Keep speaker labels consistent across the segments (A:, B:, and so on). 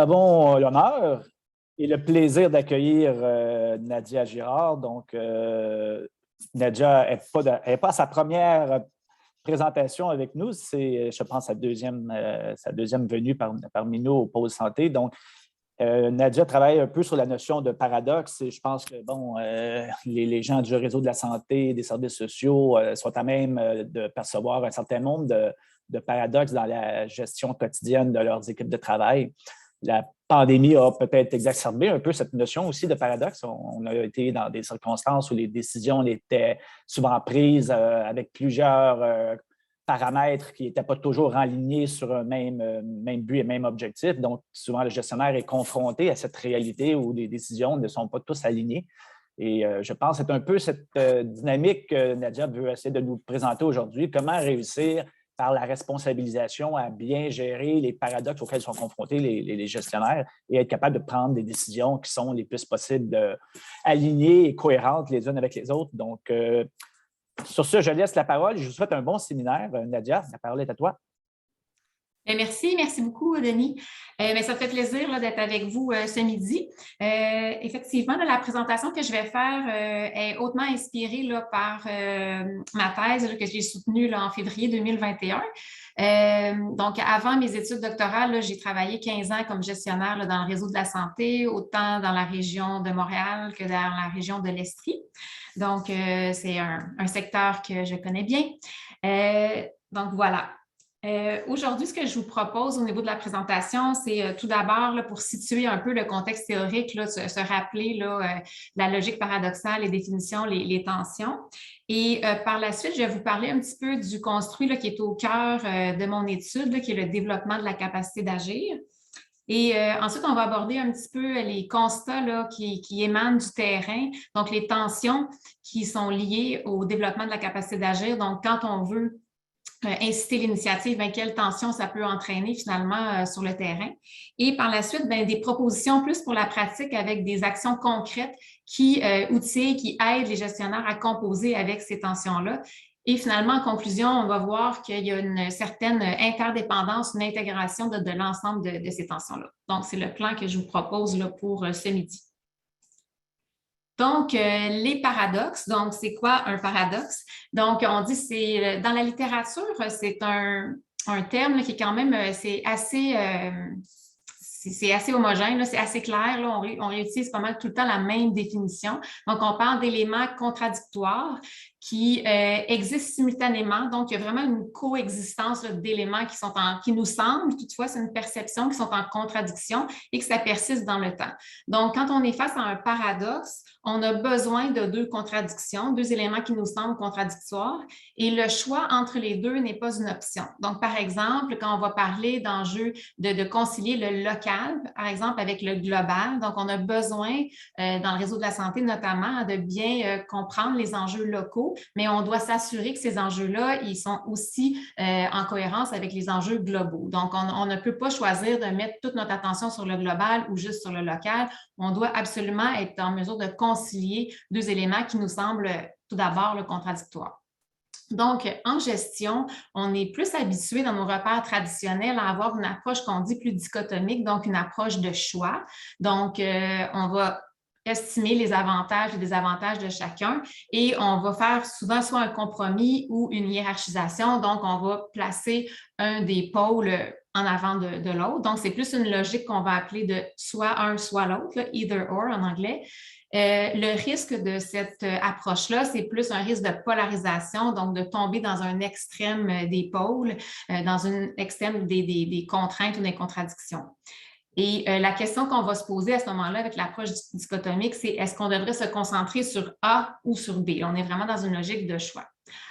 A: avons l'honneur et le plaisir d'accueillir Nadia Girard. Donc, Nadia n'est pas à sa première présentation avec nous. C'est, je pense, sa deuxième venue parmi nous au Pôle Santé. Donc, Nadia travaille un peu sur la notion de paradoxe et je pense que les gens du réseau de la santé, des services sociaux sont à même de percevoir un certain nombre de paradoxes dans la gestion quotidienne de leurs équipes de travail. La pandémie a peut-être exacerbé un peu cette notion aussi de paradoxe. On a été dans des circonstances où les décisions étaient souvent prises avec plusieurs paramètres qui n'étaient pas toujours alignés sur un même but et même objectif. Donc, souvent, le gestionnaire est confronté à cette réalité où les décisions ne sont pas tous alignées. Et je pense que c'est un peu cette dynamique que Nadia veut essayer de nous présenter aujourd'hui. Comment réussir par la responsabilisation à bien gérer les paradoxes auxquels sont confrontés les gestionnaires et être capable de prendre des décisions qui sont les plus possibles alignées et cohérentes les unes avec les autres. Donc, sur ce, je laisse la parole. Je vous souhaite un bon séminaire. Nadia, la parole est à toi.
B: Merci beaucoup, Denis. Ça me fait plaisir d'être avec vous ce midi. Effectivement, la présentation que je vais faire est hautement inspirée par ma thèse que j'ai soutenue en février 2021. Donc, avant mes études doctorales, j'ai travaillé 15 ans comme gestionnaire dans le réseau de la santé, autant dans la région de Montréal que dans la région de l'Estrie. Donc, c'est un secteur que je connais bien. Donc, voilà. Aujourd'hui, ce que je vous propose au niveau de la présentation, c'est tout d'abord pour situer un peu le contexte théorique, se rappeler la logique paradoxale, les définitions, les tensions. Et par la suite, je vais vous parler un petit peu du construit qui est au cœur de mon étude, qui est le développement de la capacité d'agir. Et ensuite, on va aborder un petit peu les constats qui émanent du terrain, donc les tensions qui sont liées au développement de la capacité d'agir. Donc, quand on veut inciter l'initiative, quelles tensions ça peut entraîner finalement sur le terrain. Et par la suite, des propositions plus pour la pratique avec des actions concrètes qui outillent, qui aident les gestionnaires à composer avec ces tensions-là. Et finalement, en conclusion, on va voir qu'il y a une certaine interdépendance, une intégration de l'ensemble de ces tensions-là. Donc, c'est le plan que je vous propose pour ce midi. Donc, les paradoxes. Donc, c'est quoi un paradoxe? Donc, on dit, c'est dans la littérature, c'est un terme qui est quand même, c'est assez homogène, c'est assez clair. On réutilise pas mal tout le temps la même définition. Donc, on parle d'éléments contradictoires qui existent simultanément. Donc, il y a vraiment une coexistence d'éléments qui nous semblent, toutefois, c'est une perception, qui sont en contradiction et que ça persiste dans le temps. Donc, quand on est face à un paradoxe, on a besoin de deux contradictions, deux éléments qui nous semblent contradictoires et le choix entre les deux n'est pas une option. Donc, par exemple, quand on va parler d'enjeux de concilier le local, par exemple, avec le global, donc on a besoin, dans le réseau de la santé notamment, de bien comprendre les enjeux locaux, mais on doit s'assurer que ces enjeux-là, ils sont aussi en cohérence avec les enjeux globaux. Donc, on ne peut pas choisir de mettre toute notre attention sur le global ou juste sur le local. On doit absolument être en mesure de concilier deux éléments qui nous semblent tout d'abord contradictoires. Donc, en gestion, on est plus habitué dans nos repères traditionnels à avoir une approche qu'on dit plus dichotomique, donc une approche de choix. Donc, on va estimer les avantages et désavantages de chacun et on va faire souvent soit un compromis ou une hiérarchisation. Donc, on va placer un des pôles en avant de l'autre. Donc, c'est plus une logique qu'on va appeler de soit un, soit l'autre, either or en anglais. Le risque de cette approche-là, c'est plus un risque de polarisation, donc de tomber dans un extrême des pôles, dans un extrême des contraintes ou des contradictions. Et la question qu'on va se poser à ce moment-là avec l'approche dichotomique, c'est est-ce qu'on devrait se concentrer sur A ou sur B? On est vraiment dans une logique de choix.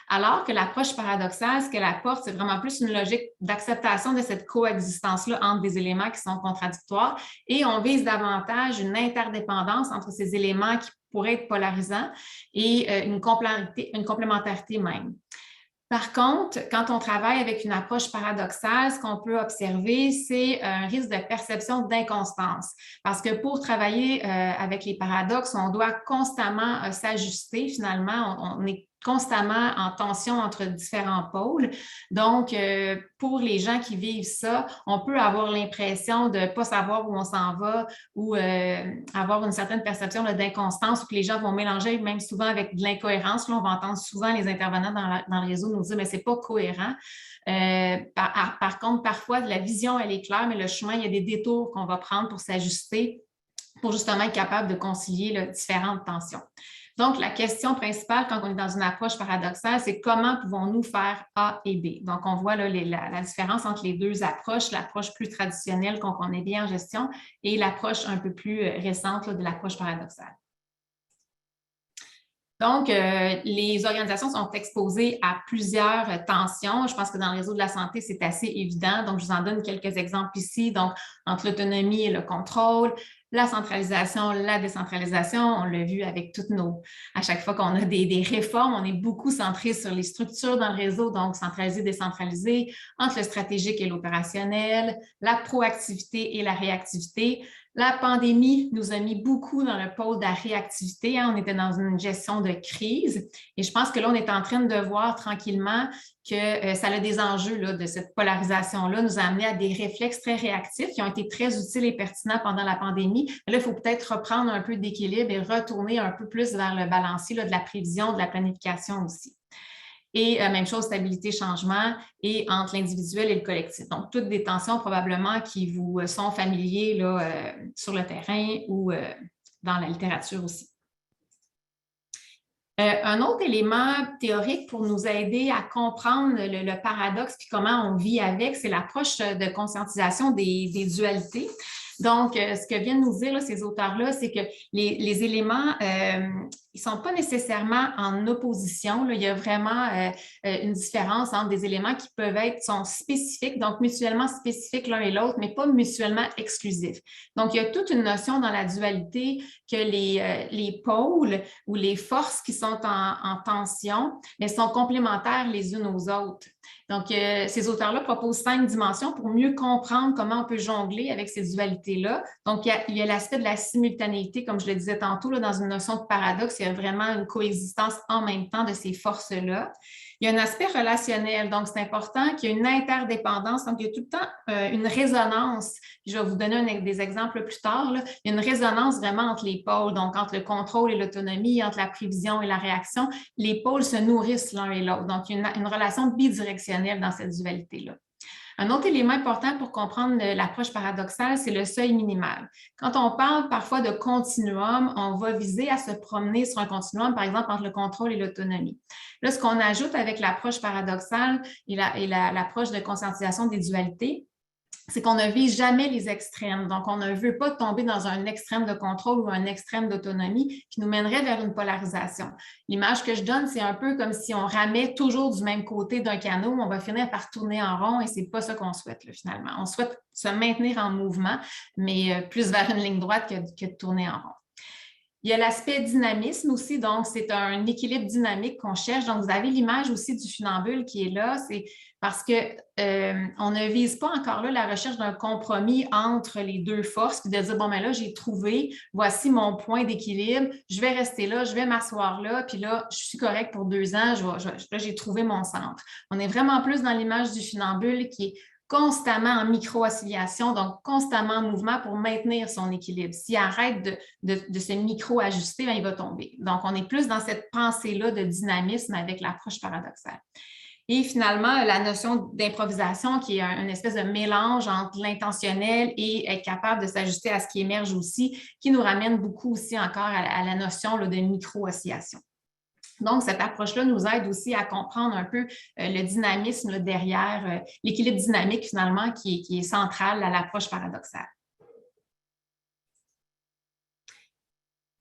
B: Alors que l'approche paradoxale, ce qu'elle apporte, c'est vraiment plus une logique d'acceptation de cette coexistence-là entre des éléments qui sont contradictoires et on vise davantage une interdépendance entre ces éléments qui pourraient être polarisants et une complémentarité même. Par contre, quand on travaille avec une approche paradoxale, ce qu'on peut observer, c'est un risque de perception d'inconstance. Parce que pour travailler avec les paradoxes, on doit constamment s'ajuster. Finalement, on est constamment en tension entre différents pôles. Donc, pour les gens qui vivent ça, on peut avoir l'impression de ne pas savoir où on s'en va ou avoir une certaine perception d'inconstance ou que les gens vont mélanger, même souvent avec de l'incohérence. Là, on va entendre souvent les intervenants dans le réseau nous dire « mais ce n'est pas cohérent ». Par contre, parfois, la vision, elle est claire, mais le chemin, il y a des détours qu'on va prendre pour s'ajuster, pour justement être capable de concilier là, différentes tensions. Donc, la question principale quand on est dans une approche paradoxale, c'est comment pouvons-nous faire A et B? Donc, on voit là, la différence entre les deux approches, l'approche plus traditionnelle qu'on connaît bien en gestion et l'approche un peu plus récente là, de l'approche paradoxale. Donc, les organisations sont exposées à plusieurs tensions. Je pense que dans le réseau de la santé, c'est assez évident. Donc, je vous en donne quelques exemples ici. Donc, entre l'autonomie et le contrôle, la centralisation, la décentralisation, on l'a vu avec toutes à chaque fois qu'on a des réformes, on est beaucoup centré sur les structures dans le réseau, donc centralisé, décentralisé, entre le stratégique et l'opérationnel, la proactivité et la réactivité. La pandémie nous a mis beaucoup dans le pôle de la réactivité. On était dans une gestion de crise et je pense que là, on est en train de voir tranquillement que ça a des enjeux là, de cette polarisation-là, nous a amené à des réflexes très réactifs qui ont été très utiles et pertinents pendant la pandémie. Mais là, il faut peut-être reprendre un peu d'équilibre et retourner un peu plus vers le balancier là, de la prévision, de la planification aussi. Et même chose, stabilité, changement, et entre l'individuel et le collectif. Donc, toutes des tensions probablement qui vous sont familiers là, sur le terrain ou dans la littérature aussi. Un autre élément théorique pour nous aider à comprendre le paradoxe et comment on vit avec, c'est l'approche de conscientisation des dualités. Donc, ce que viennent nous dire là, ces auteurs-là, c'est que les éléments, ils ne sont pas nécessairement en opposition. Là. Il y a vraiment une différence entre des éléments qui sont spécifiques, donc mutuellement spécifiques l'un et l'autre, mais pas mutuellement exclusifs. Donc, il y a toute une notion dans la dualité que les pôles ou les forces qui sont en tension, mais sont complémentaires les unes aux autres. Donc, ces auteurs-là proposent 5 dimensions pour mieux comprendre comment on peut jongler avec ces dualités-là. Donc, il y a l'aspect de la simultanéité, comme je le disais tantôt, là, dans une notion de paradoxe, il y a vraiment une coexistence en même temps de ces forces-là. Il y a un aspect relationnel, donc c'est important qu'il y ait une interdépendance, donc il y a tout le temps une résonance. Je vais vous donner des exemples plus tard. Là. Il y a une résonance vraiment entre les pôles, donc entre le contrôle et l'autonomie, entre la prévision et la réaction. Les pôles se nourrissent l'un et l'autre, donc il y a une relation bidirectionnelle dans cette dualité-là. Un autre élément important pour comprendre l'approche paradoxale, c'est le seuil minimal. Quand on parle parfois de continuum, on va viser à se promener sur un continuum, par exemple, entre le contrôle et l'autonomie. Là, ce qu'on ajoute avec l'approche paradoxale et l'approche de conscientisation des dualités, c'est qu'on ne vise jamais les extrêmes. Donc, on ne veut pas tomber dans un extrême de contrôle ou un extrême d'autonomie qui nous mènerait vers une polarisation. L'image que je donne, c'est un peu comme si on ramait toujours du même côté d'un canot, on va finir par tourner en rond et ce n'est pas ça qu'on souhaite là, finalement. On souhaite se maintenir en mouvement, mais plus vers une ligne droite que de tourner en rond. Il y a l'aspect dynamisme aussi, donc c'est un équilibre dynamique qu'on cherche. Donc, vous avez l'image aussi du funambule qui est là, c'est parce qu'on ne vise pas encore là la recherche d'un compromis entre les deux forces, puis de dire, bon, ben là, j'ai trouvé, voici mon point d'équilibre, je vais rester là, je vais m'asseoir là, puis là, je suis correct pour 2 ans, là, j'ai trouvé mon centre. On est vraiment plus dans l'image du funambule qui est constamment en micro-oscillation, donc constamment en mouvement pour maintenir son équilibre. S'il arrête de se micro-ajuster, il va tomber. Donc, on est plus dans cette pensée-là de dynamisme avec l'approche paradoxale. Et finalement, la notion d'improvisation qui est une espèce de mélange entre l'intentionnel et être capable de s'ajuster à ce qui émerge aussi, qui nous ramène beaucoup aussi encore à la notion là, de micro-oscillation. Donc, cette approche-là nous aide aussi à comprendre un peu le dynamisme là, derrière, l'équilibre dynamique finalement qui est central à l'approche paradoxale.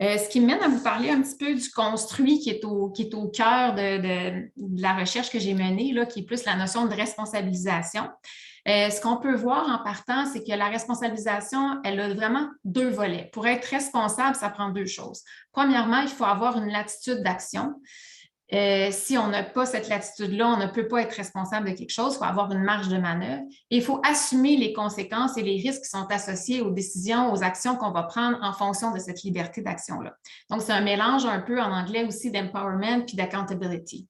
B: Ce qui me mène à vous parler un petit peu du construit qui est au cœur de la recherche que j'ai menée, là, qui est plus la notion de responsabilisation. Ce qu'on peut voir en partant, c'est que la responsabilisation, elle a vraiment 2 volets. Pour être responsable, ça prend 2 choses. Premièrement, il faut avoir une latitude d'action. Si on n'a pas cette latitude-là, on ne peut pas être responsable de quelque chose, il faut avoir une marge de manœuvre et il faut assumer les conséquences et les risques qui sont associés aux décisions, aux actions qu'on va prendre en fonction de cette liberté d'action-là. Donc, c'est un mélange un peu en anglais aussi d'empowerment puis d'accountability.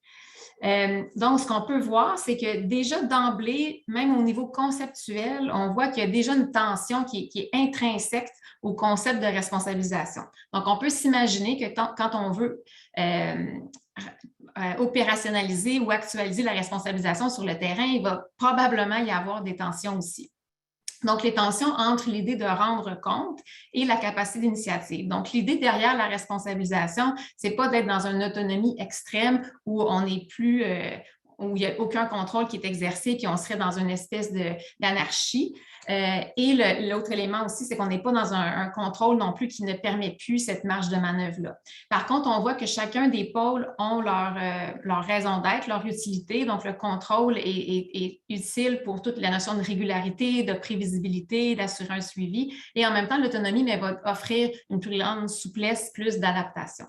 B: Donc, ce qu'on peut voir, c'est que déjà d'emblée, même au niveau conceptuel, on voit qu'il y a déjà une tension qui est intrinsèque au concept de responsabilisation. Donc, on peut s'imaginer que quand on veut opérationnaliser ou actualiser la responsabilisation sur le terrain, il va probablement y avoir des tensions aussi. Donc, les tensions entre l'idée de rendre compte et la capacité d'initiative. Donc, l'idée derrière la responsabilisation, c'est pas d'être dans une autonomie extrême où on n'est plus, où il n'y a aucun contrôle qui est exercé, puis on serait dans une espèce d'anarchie. Et l'autre élément aussi, c'est qu'on n'est pas dans un contrôle non plus qui ne permet plus cette marge de manœuvre-là. Par contre, on voit que chacun des pôles ont leur raison d'être, leur utilité. Donc, le contrôle est utile pour toute la notion de régularité, de prévisibilité, d'assurer un suivi. Et en même temps, l'autonomie va offrir une plus grande souplesse, plus d'adaptation.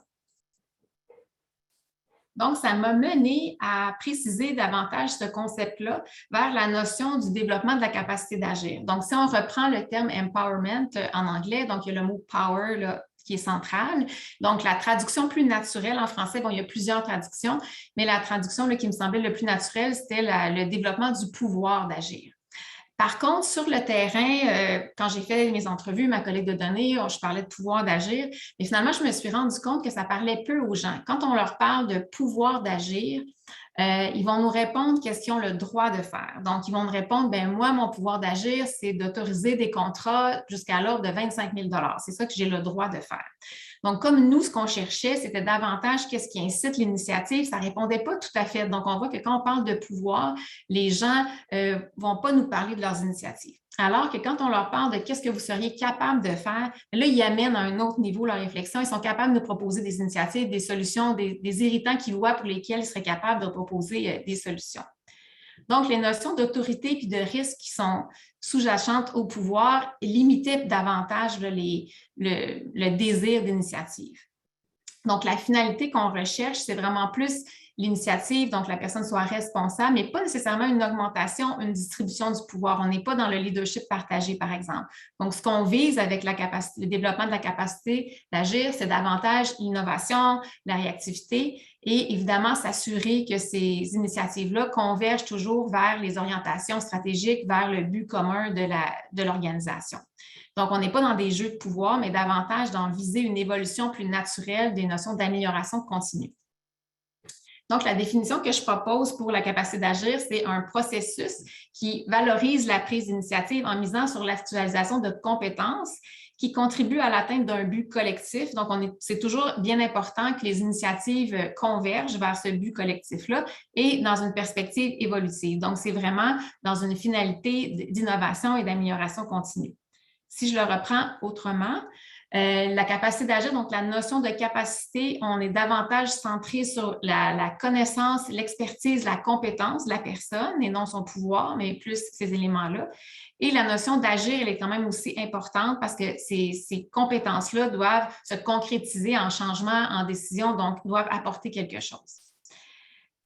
B: Donc, ça m'a mené à préciser davantage ce concept-là vers la notion du développement de la capacité d'agir. Donc, si on reprend le terme empowerment en anglais, donc il y a le mot power là, qui est central. Donc, la traduction plus naturelle en français, bon, il y a plusieurs traductions, mais la traduction là, qui me semblait le plus naturelle, c'était le développement du pouvoir d'agir. Par contre, sur le terrain, quand j'ai fait mes entrevues, ma collègue de données, je parlais de pouvoir d'agir, mais finalement, je me suis rendu compte que ça parlait peu aux gens. Quand on leur parle de pouvoir d'agir, ils vont nous répondre qu'est-ce qu'ils ont le droit de faire. Donc, ils vont nous répondre, bien, moi, mon pouvoir d'agir, c'est d'autoriser des contrats jusqu'à l'ordre de 25 000 $. C'est ça que j'ai le droit de faire. Donc, comme nous, ce qu'on cherchait, c'était davantage qu'est-ce qui incite l'initiative, ça ne répondait pas tout à fait. Donc, on voit que quand on parle de pouvoir, les gens ne vont pas nous parler de leurs initiatives. Alors que quand on leur parle de qu'est-ce que vous seriez capable de faire, là, ils amènent à un autre niveau leur réflexion. Ils sont capables de proposer des initiatives, des solutions, des irritants qu'ils voient pour lesquels ils seraient capables de proposer des solutions. Donc, les notions d'autorité et de risque qui sont sous-jacentes au pouvoir limitaient davantage le désir d'initiative. Donc, la finalité qu'on recherche, c'est vraiment plus l'initiative, donc la personne soit responsable, mais pas nécessairement une augmentation, une distribution du pouvoir. On n'est pas dans le leadership partagé, par exemple. Donc, ce qu'on vise avec le développement de la capacité d'agir, c'est davantage l'innovation, la réactivité et évidemment s'assurer que ces initiatives-là convergent toujours vers les orientations stratégiques, vers le but commun de l'organisation. Donc, on n'est pas dans des jeux de pouvoir, mais davantage dans viser une évolution plus naturelle des notions d'amélioration continue. Donc, la définition que je propose pour la capacité d'agir, c'est un processus qui valorise la prise d'initiative en misant sur l'actualisation de compétences qui contribuent à l'atteinte d'un but collectif. Donc, c'est toujours bien important que les initiatives convergent vers ce but collectif-là et dans une perspective évolutive. Donc, c'est vraiment dans une finalité d'innovation et d'amélioration continue. Si je le reprends autrement, la capacité d'agir, donc la notion de capacité, on est davantage centré sur la connaissance, l'expertise, la compétence de la personne et non son pouvoir, mais plus ces éléments-là. Et la notion d'agir, elle est quand même aussi importante parce que ces compétences-là doivent se concrétiser en changement, en décision, donc doivent apporter quelque chose.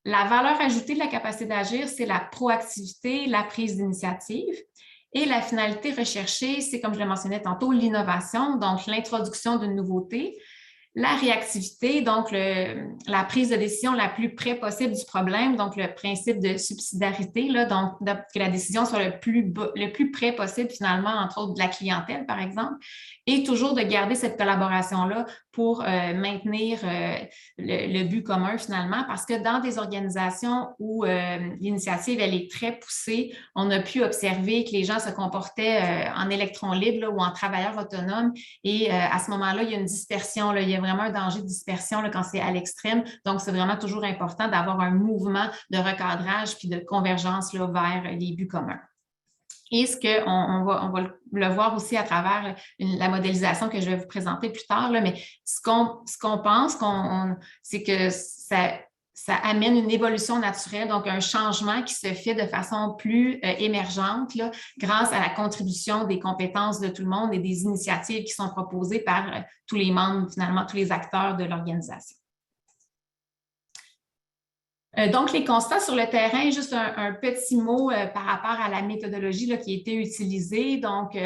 B: La valeur ajoutée de la capacité d'agir, c'est la proactivité, la prise d'initiative. Et la finalité recherchée, c'est, comme je le mentionnais tantôt, l'innovation, donc l'introduction d'une nouveauté, la réactivité, donc la prise de décision la plus près possible du problème, donc le principe de subsidiarité, là, donc que la décision soit le plus près possible finalement, entre autres de la clientèle, par exemple, et toujours de garder cette collaboration-là pour maintenir le but commun finalement, parce que dans des organisations où l'initiative, elle est très poussée, on a pu observer que les gens se comportaient en électrons libres là, ou en travailleurs autonomes, et à ce moment-là, il y a une dispersion, là, il y a vraiment un danger de dispersion là, quand c'est à l'extrême. Donc, c'est vraiment toujours important d'avoir un mouvement de recadrage puis de convergence là, vers les buts communs. Et ce qu'on va le voir aussi à travers la modélisation que je vais vous présenter plus tard, là, mais ce qu'on pense, c'est que ça amène une évolution naturelle, donc un changement qui se fait de façon plus émergente là, grâce à la contribution des compétences de tout le monde et des initiatives qui sont proposées par tous les membres, finalement, tous les acteurs de l'organisation. Donc, les constats sur le terrain, juste un petit mot par rapport à la méthodologie là, qui a été utilisée. Donc,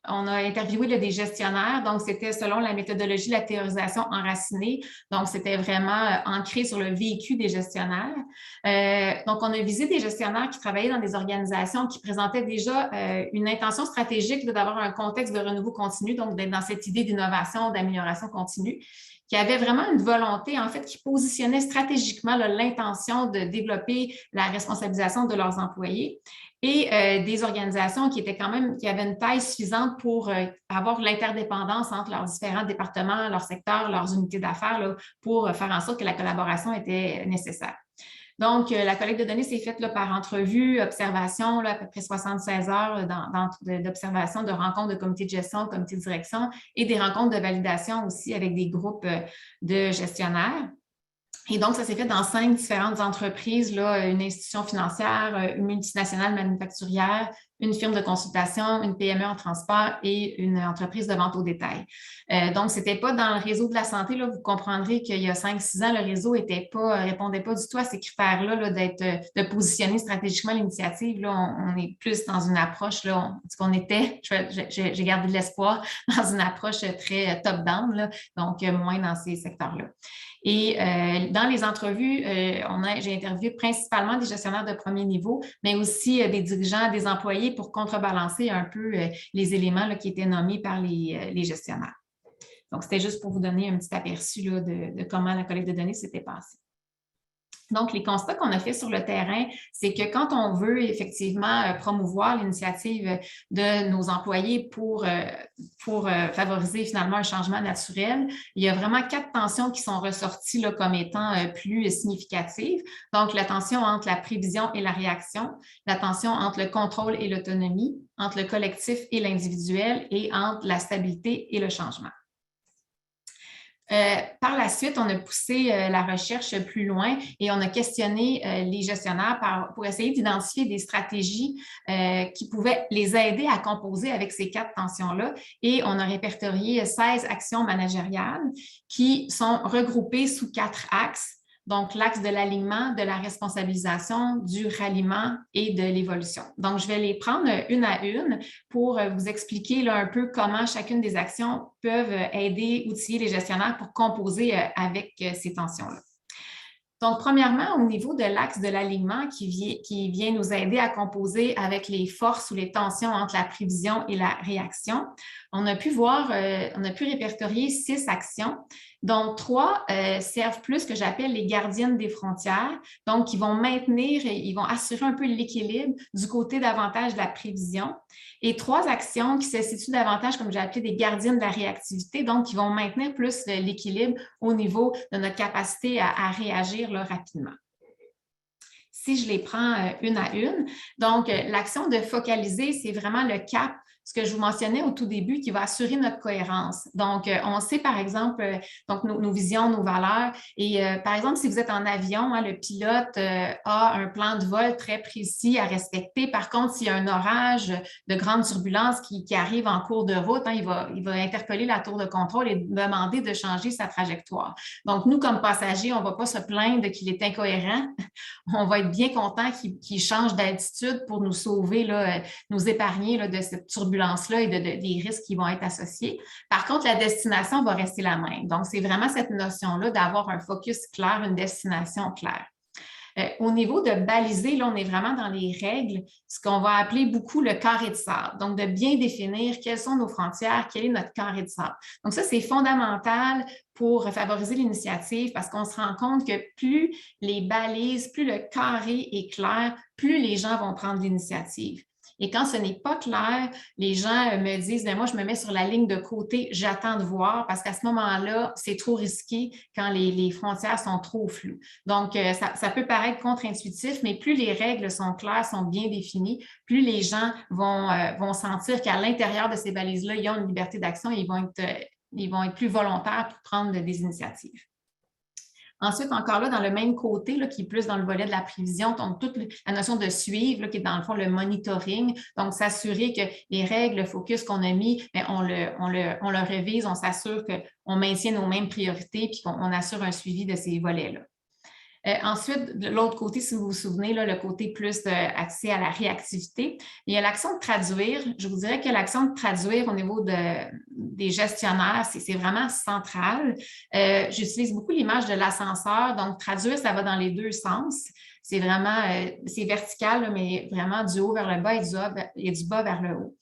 B: on a interviewé là, des gestionnaires, donc c'était selon la méthodologie de la théorisation enracinée. Donc, c'était vraiment ancré sur le vécu des gestionnaires. Donc, on a visé des gestionnaires qui travaillaient dans des organisations qui présentaient déjà une intention stratégique d'avoir un contexte de renouveau continu, donc d'être dans cette idée d'innovation, d'amélioration continue, qui avait vraiment une volonté, en fait, qui positionnait stratégiquement l'intention de développer la responsabilisation de leurs employés et des organisations qui étaient quand même, qui avaient une taille suffisante pour avoir l'interdépendance entre leurs différents départements, leurs secteurs, leurs unités d'affaires, pour faire en sorte que la collaboration était nécessaire. Donc, la collecte de données s'est faite là, par entrevue, observation, là, à peu près 76 heures d'observation, de rencontres de comité de gestion, comité de direction et des rencontres de validation aussi avec des groupes de gestionnaires. Et donc, ça s'est fait dans 5 différentes entreprises, là, une institution financière, une multinationale manufacturière, une firme de consultation, une PME en transport et une entreprise de vente au détail. Donc, ce n'était pas dans le réseau de la santé. Là, vous comprendrez qu'il y a 5-6 ans, le réseau répondait pas du tout à ces critères-là là, de positionner stratégiquement l'initiative. Là, on est plus dans une approche, là, j'ai gardé de l'espoir dans une approche très top-down, donc moins dans ces secteurs-là. Et dans les entrevues, j'ai interviewé principalement des gestionnaires de premier niveau, mais aussi des dirigeants, des employés pour contrebalancer un peu les éléments là, qui étaient nommés par les gestionnaires. Donc, c'était juste pour vous donner un petit aperçu là, de comment la collecte de données s'était passée. Donc, les constats qu'on a fait sur le terrain, c'est que quand on veut effectivement promouvoir l'initiative de nos employés pour favoriser finalement un changement naturel, il y a vraiment 4 tensions qui sont ressorties là, comme étant plus significatives. Donc, la tension entre la prévision et la réaction, la tension entre le contrôle et l'autonomie, entre le collectif et l'individuel et entre la stabilité et le changement. Par la suite, on a poussé la recherche plus loin et on a questionné les gestionnaires pour essayer d'identifier des stratégies qui pouvaient les aider à composer avec ces 4 tensions-là. Et on a répertorié 16 actions managériales qui sont regroupées sous 4 axes. Donc, l'axe de l'alignement, de la responsabilisation, du ralliement et de l'évolution. Donc, je vais les prendre une à une pour vous expliquer là, un peu comment chacune des actions peuvent aider, outiller les gestionnaires pour composer avec ces tensions-là. Donc, premièrement, au niveau de l'axe de l'alignement qui vient nous aider à composer avec les forces ou les tensions entre la prévision et la réaction, on a pu répertorier 6 actions, dont 3 servent plus que j'appelle les gardiennes des frontières, donc ils vont maintenir et ils vont assurer un peu l'équilibre du côté davantage de la prévision. Et 3 actions qui se situent davantage, comme j'ai appelé, des gardiennes de la réactivité, donc qui vont maintenir plus l'équilibre au niveau de notre capacité à réagir là, rapidement. Si je les prends une à une, donc l'action de focaliser, c'est vraiment le cap, ce que je vous mentionnais au tout début, qui va assurer notre cohérence. Donc, on sait, par exemple, donc nos visions, nos valeurs. Et par exemple, si vous êtes en avion, le pilote a un plan de vol très précis à respecter. Par contre, s'il y a un orage de grande turbulence qui arrive en cours de route, il va interpeller la tour de contrôle et demander de changer sa trajectoire. Donc, nous, comme passagers, on ne va pas se plaindre qu'il est incohérent. On va être bien content qu'il change d'altitude pour nous sauver, là, nous épargner là, de cette turbulence-là et des risques qui vont être associés. Par contre, la destination va rester la même. Donc, c'est vraiment cette notion-là d'avoir un focus clair, une destination claire. Au niveau de baliser, là, on est vraiment dans les règles, ce qu'on va appeler beaucoup le carré de sable. Donc, de bien définir quelles sont nos frontières, quel est notre carré de sable. Donc, ça, c'est fondamental pour favoriser l'initiative parce qu'on se rend compte que plus les balises, plus le carré est clair, plus les gens vont prendre l'initiative. Et quand ce n'est pas clair, les gens me disent, moi, je me mets sur la ligne de côté, j'attends de voir parce qu'à ce moment-là, c'est trop risqué quand les frontières sont trop floues. Donc, ça peut paraître contre-intuitif, mais plus les règles sont claires, sont bien définies, plus les gens vont sentir qu'à l'intérieur de ces balises-là, ils ont une liberté d'action et ils vont être plus volontaires pour prendre des initiatives. Ensuite, encore là, dans le même côté, là, qui est plus dans le volet de la prévision, donc toute la notion de suivre, là, qui est dans le fond le monitoring, donc s'assurer que les règles, le focus qu'on a mis, bien, on le révise, on s'assure qu'on maintient nos mêmes priorités puis qu'on assure un suivi de ces volets-là. Ensuite, de l'autre côté, si vous vous souvenez, là, le côté plus axé à la réactivité, il y a l'action de traduire. Je vous dirais que l'action de traduire au niveau des gestionnaires, c'est vraiment central. J'utilise beaucoup l'image de l'ascenseur. Donc, traduire, ça va dans les deux sens. C'est vraiment, c'est vertical, là, mais vraiment du haut vers le bas et du bas vers le haut.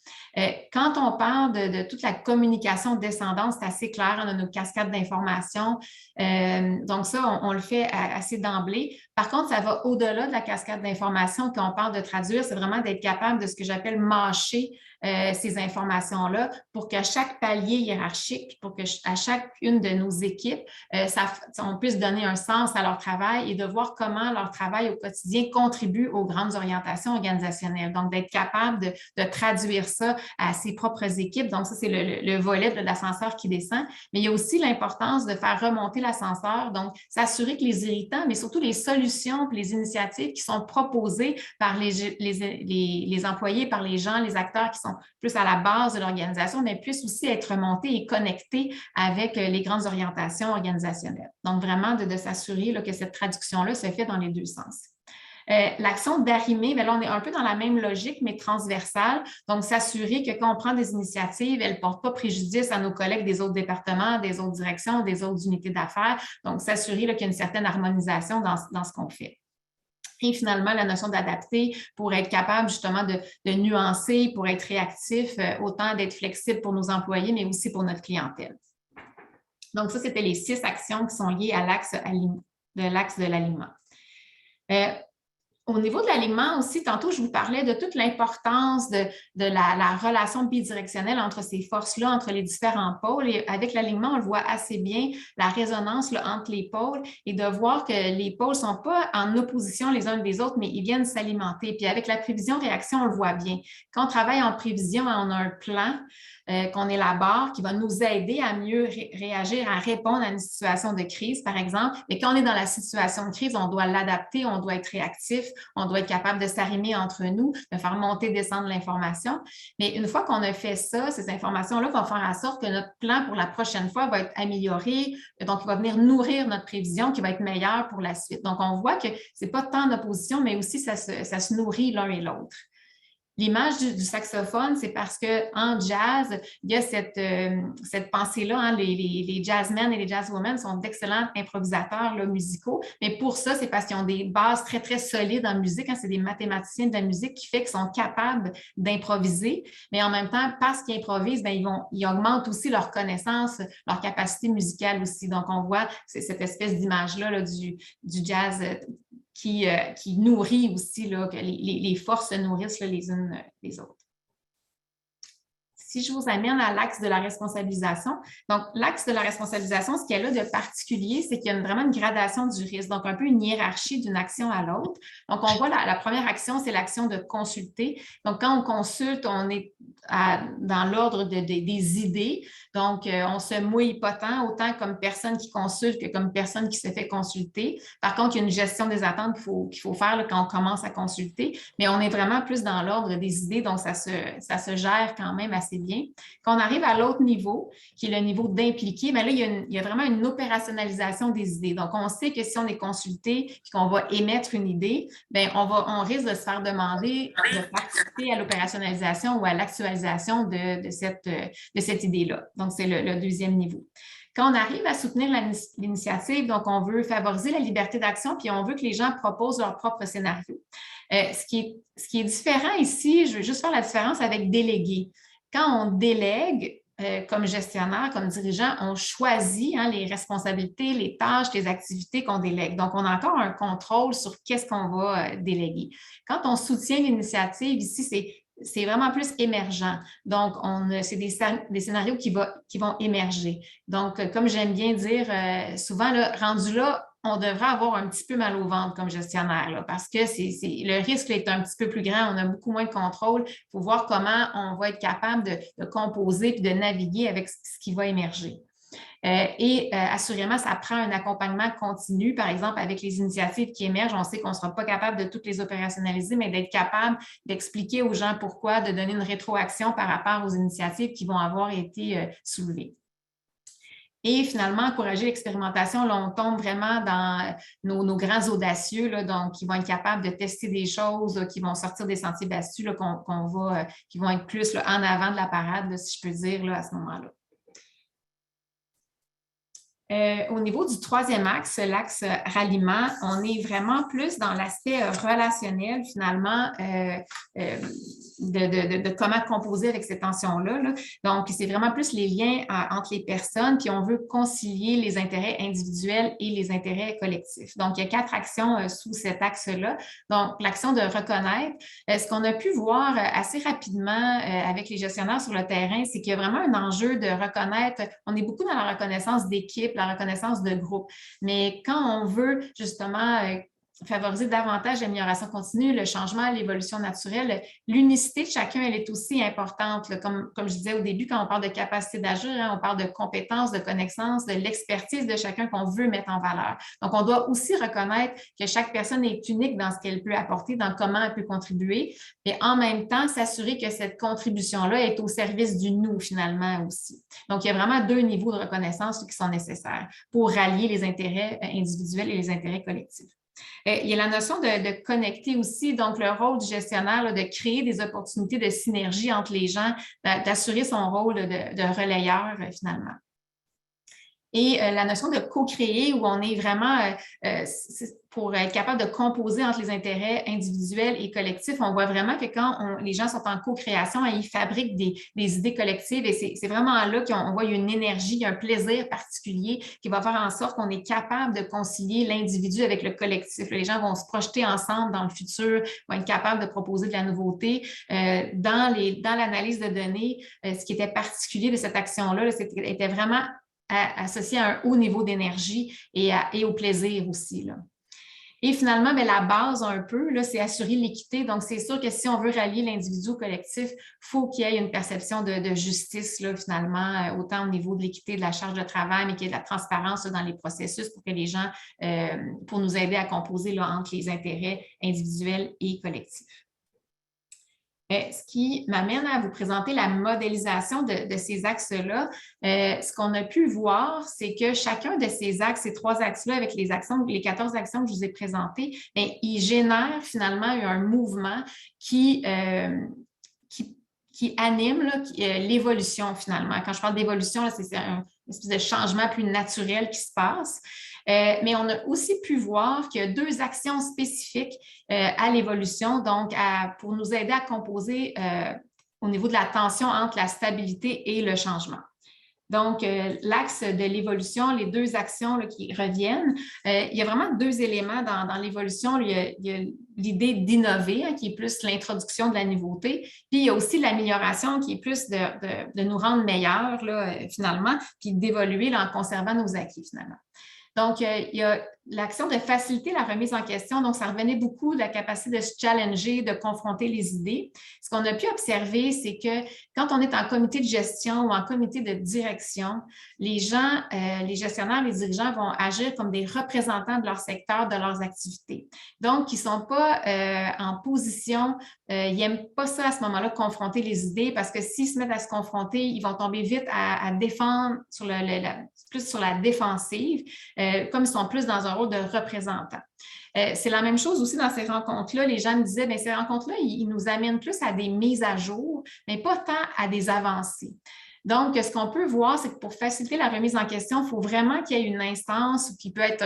B: Quand on parle de toute la communication descendante, c'est assez clair, on a nos cascades d'informations. Donc ça, on le fait assez d'emblée. Par contre, ça va au-delà de la cascade d'informations. Quand on parle de traduire, c'est vraiment d'être capable de ce que j'appelle mâcher ces informations-là pour qu'à chaque palier hiérarchique, pour qu'à chacune de nos équipes, on puisse donner un sens à leur travail et de voir comment leur travail au quotidien contribue aux grandes orientations organisationnelles. Donc, d'être capable de traduire ça à ses propres équipes. Donc, ça, c'est le volet de l'ascenseur qui descend. Mais il y a aussi l'importance de faire remonter l'ascenseur, donc s'assurer que les irritants, mais surtout les solutions et les initiatives qui sont proposées par les employés, par les gens, les acteurs qui sont plus à la base de l'organisation, mais puissent aussi être remontés et connectés avec les grandes orientations organisationnelles. Donc, vraiment de s'assurer que cette traduction-là se fait dans les deux sens. L'action d'arrimer, là, on est un peu dans la même logique, mais transversale. Donc, s'assurer que quand on prend des initiatives, elles ne portent pas préjudice à nos collègues des autres départements, des autres directions, des autres unités d'affaires. Donc, s'assurer qu'il y a une certaine harmonisation dans ce qu'on fait. Et finalement, la notion d'adapter pour être capable justement de nuancer, pour être réactif, autant d'être flexible pour nos employés, mais aussi pour notre clientèle. Donc, ça, c'était les 6 actions qui sont liées à l'axe de l'alignement. Au niveau de l'alignement aussi, tantôt, je vous parlais de toute l'importance de la relation bidirectionnelle entre ces forces-là, entre les différents pôles. Et avec l'alignement, on le voit assez bien, la résonance là, entre les pôles et de voir que les pôles ne sont pas en opposition les uns des autres, mais ils viennent s'alimenter. Puis avec la prévision-réaction, on le voit bien. Quand on travaille en prévision, on a un plan qu'on élabore qui va nous aider à mieux réagir, à répondre à une situation de crise, par exemple. Mais quand on est dans la situation de crise, on doit l'adapter, on doit être réactif, on doit être capable de s'arrimer entre nous, de faire monter, descendre l'information. Mais une fois qu'on a fait ça, ces informations-là vont faire en sorte que notre plan pour la prochaine fois va être amélioré, donc il va venir nourrir notre prévision qui va être meilleure pour la suite. Donc, on voit que ce n'est pas tant en opposition, mais aussi ça se nourrit l'un et l'autre. L'image du saxophone, c'est parce qu'en jazz, il y a cette pensée-là, hein, les jazzmen et les jazzwomen sont d'excellents improvisateurs là, musicaux, mais pour ça, c'est parce qu'ils ont des bases très, très solides en musique. Hein, c'est des mathématiciens de la musique qui fait qu'ils sont capables d'improviser, mais en même temps, parce qu'ils improvisent, ils augmentent aussi leur connaissance, leur capacité musicale aussi. Donc, on voit cette espèce d'image-là là, du jazz qui nourrit aussi, là, que les forces se nourrissent là, les unes les autres. Si je vous amène à l'axe de la responsabilisation, donc l'axe de la responsabilisation, ce qu'il y a là de particulier, c'est qu'il y a vraiment une gradation du risque, donc un peu une hiérarchie d'une action à l'autre. Donc, on voit la première action, c'est l'action de consulter. Donc, quand on consulte, on est dans l'ordre des idées. Donc, on se mouille pas tant, autant comme personne qui consulte que comme personne qui se fait consulter. Par contre, il y a une gestion des attentes qu'il faut faire là, quand on commence à consulter, mais on est vraiment plus dans l'ordre des idées, donc ça se gère quand même assez bien. Quand on arrive à l'autre niveau, qui est le niveau d'impliquer, bien là, il y a vraiment une opérationnalisation des idées. Donc, on sait que si on est consulté et qu'on va émettre une idée, bien, on risque de se faire demander de participer à l'opérationnalisation ou à l'actualisation de cette idée-là. Donc, c'est le deuxième niveau. Quand on arrive à soutenir l'initiative, donc on veut favoriser la liberté d'action, puis on veut que les gens proposent leur propre scénario. Ce qui est différent ici, je veux juste faire la différence avec déléguer. Quand on délègue, comme gestionnaire, comme dirigeant, on choisit les responsabilités, les tâches, les activités qu'on délègue. Donc, on a encore un contrôle sur qu'est-ce qu'on va déléguer. Quand on soutient l'initiative, ici, c'est vraiment plus émergent. Donc, c'est des scénarios qui vont émerger. Donc, comme j'aime bien dire, souvent, là, rendu là, on devrait avoir un petit peu mal au ventre comme gestionnaire là, parce que le risque est un petit peu plus grand, on a beaucoup moins de contrôle. Il faut voir comment on va être capable de composer et de naviguer avec ce qui va émerger. Assurément, ça prend un accompagnement continu, par exemple, avec les initiatives qui émergent. On sait qu'on ne sera pas capable de toutes les opérationnaliser, mais d'être capable d'expliquer aux gens pourquoi, de donner une rétroaction par rapport aux initiatives qui vont avoir été soulevées. Et finalement, encourager l'expérimentation, là, on tombe vraiment dans nos grands audacieux, là, donc qui vont être capables de tester des choses, là, qui vont sortir des sentiers battus, là, qui vont être plus là, en avant de la parade, là, si je peux dire, là, à ce moment-là. Au niveau du troisième axe, l'axe ralliement, on est vraiment plus dans l'aspect relationnel, finalement, de comment composer avec ces tensions-là. Là. Donc, c'est vraiment plus les liens entre les personnes, puis on veut concilier les intérêts individuels et les intérêts collectifs. Donc, il y a 4 actions sous cet axe-là. Donc, l'action de reconnaître. Ce qu'on a pu voir assez rapidement avec les gestionnaires sur le terrain, c'est qu'il y a vraiment un enjeu de reconnaître. On est beaucoup dans la reconnaissance d'équipe, la reconnaissance de groupe. Mais quand on veut justement favoriser davantage l'amélioration continue, le changement, l'évolution naturelle, l'unicité de chacun, elle est aussi importante. Là, comme je disais au début, quand on parle de capacité d'agir, hein, on parle de compétences, de connaissances, de l'expertise de chacun qu'on veut mettre en valeur. Donc, on doit aussi reconnaître que chaque personne est unique dans ce qu'elle peut apporter, dans comment elle peut contribuer, et en même temps, s'assurer que cette contribution-là est au service du nous, finalement, aussi. Donc, il y a vraiment 2 niveaux de reconnaissance qui sont nécessaires pour rallier les intérêts individuels et les intérêts collectifs. Il y a la notion de connecter aussi, donc le rôle du gestionnaire, là, de créer des opportunités de synergie entre les gens, d'assurer son rôle de relayeur finalement. Et la notion de co-créer, où on est vraiment, pour être capable de composer entre les intérêts individuels et collectifs, on voit vraiment que quand les gens sont en co-création, ils fabriquent des idées collectives et c'est vraiment là qu'on voit une énergie, un plaisir particulier qui va faire en sorte qu'on est capable de concilier l'individu avec le collectif. Les gens vont se projeter ensemble dans le futur, vont être capables de proposer de la nouveauté. Dans l'analyse de données, ce qui était particulier de cette action-là, c'était vraiment associé à un haut niveau d'énergie et au plaisir aussi. Là. Et finalement, bien, la base un peu, là, c'est assurer l'équité. Donc, c'est sûr que si on veut rallier l'individu au collectif, il faut qu'il y ait une perception de justice, là, finalement, autant au niveau de l'équité de la charge de travail, mais qu'il y ait de la transparence là, dans les processus pour que les gens, pour nous aider à composer là, entre les intérêts individuels et collectifs. Ce qui m'amène à vous présenter la modélisation de ces axes-là. Ce qu'on a pu voir, c'est que chacun de ces axes, ces 3 axes-là, avec les 14 actions que je vous ai présentées, ils génèrent finalement un mouvement qui anime l'évolution finalement. Quand je parle d'évolution, c'est une espèce de changement plus naturel qui se passe. Mais on a aussi pu voir qu'il y a 2 actions spécifiques à l'évolution, donc pour nous aider à composer au niveau de la tension entre la stabilité et le changement. Donc, l'axe de l'évolution, les 2 actions là, qui reviennent, il y a vraiment 2 éléments dans l'évolution. Il y a l'idée d'innover, hein, qui est plus l'introduction de la nouveauté, puis il y a aussi l'amélioration qui est plus de nous rendre meilleurs, là, finalement, puis d'évoluer en conservant nos acquis, finalement. Donc, il y a l'action de faciliter la remise en question. Donc, ça revenait beaucoup de la capacité de se challenger, de confronter les idées. Ce qu'on a pu observer, c'est que quand on est en comité de gestion ou en comité de direction, les gens, les gestionnaires, les dirigeants vont agir comme des représentants de leur secteur, de leurs activités. Donc, ils ne sont pas en position, ils n'aiment pas ça à ce moment-là, confronter les idées, parce que s'ils se mettent à se confronter, ils vont tomber vite à défendre plus sur la défensive, comme ils sont plus dans un rôle de représentant. C'est la même chose aussi dans ces rencontres-là. Les gens me disaient, bien, ces rencontres-là, ils nous amènent plus à des mises à jour, mais pas tant à des avancées. Donc, ce qu'on peut voir, c'est que pour faciliter la remise en question, il faut vraiment qu'il y ait une instance qui peut être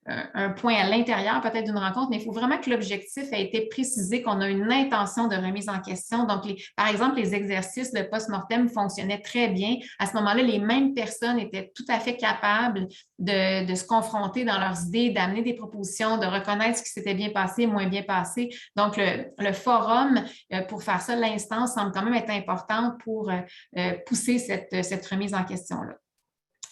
B: un point à l'intérieur peut-être d'une rencontre, mais il faut vraiment que l'objectif ait été précisé, qu'on a une intention de remise en question. Donc, par exemple, les exercices de post-mortem fonctionnaient très bien. À ce moment-là, les mêmes personnes étaient tout à fait capables de se confronter dans leurs idées, d'amener des propositions, de reconnaître ce qui s'était bien passé, moins bien passé. Donc, le forum, pour faire ça, l'instance semble quand même être importante pour pousser cette remise en question-là.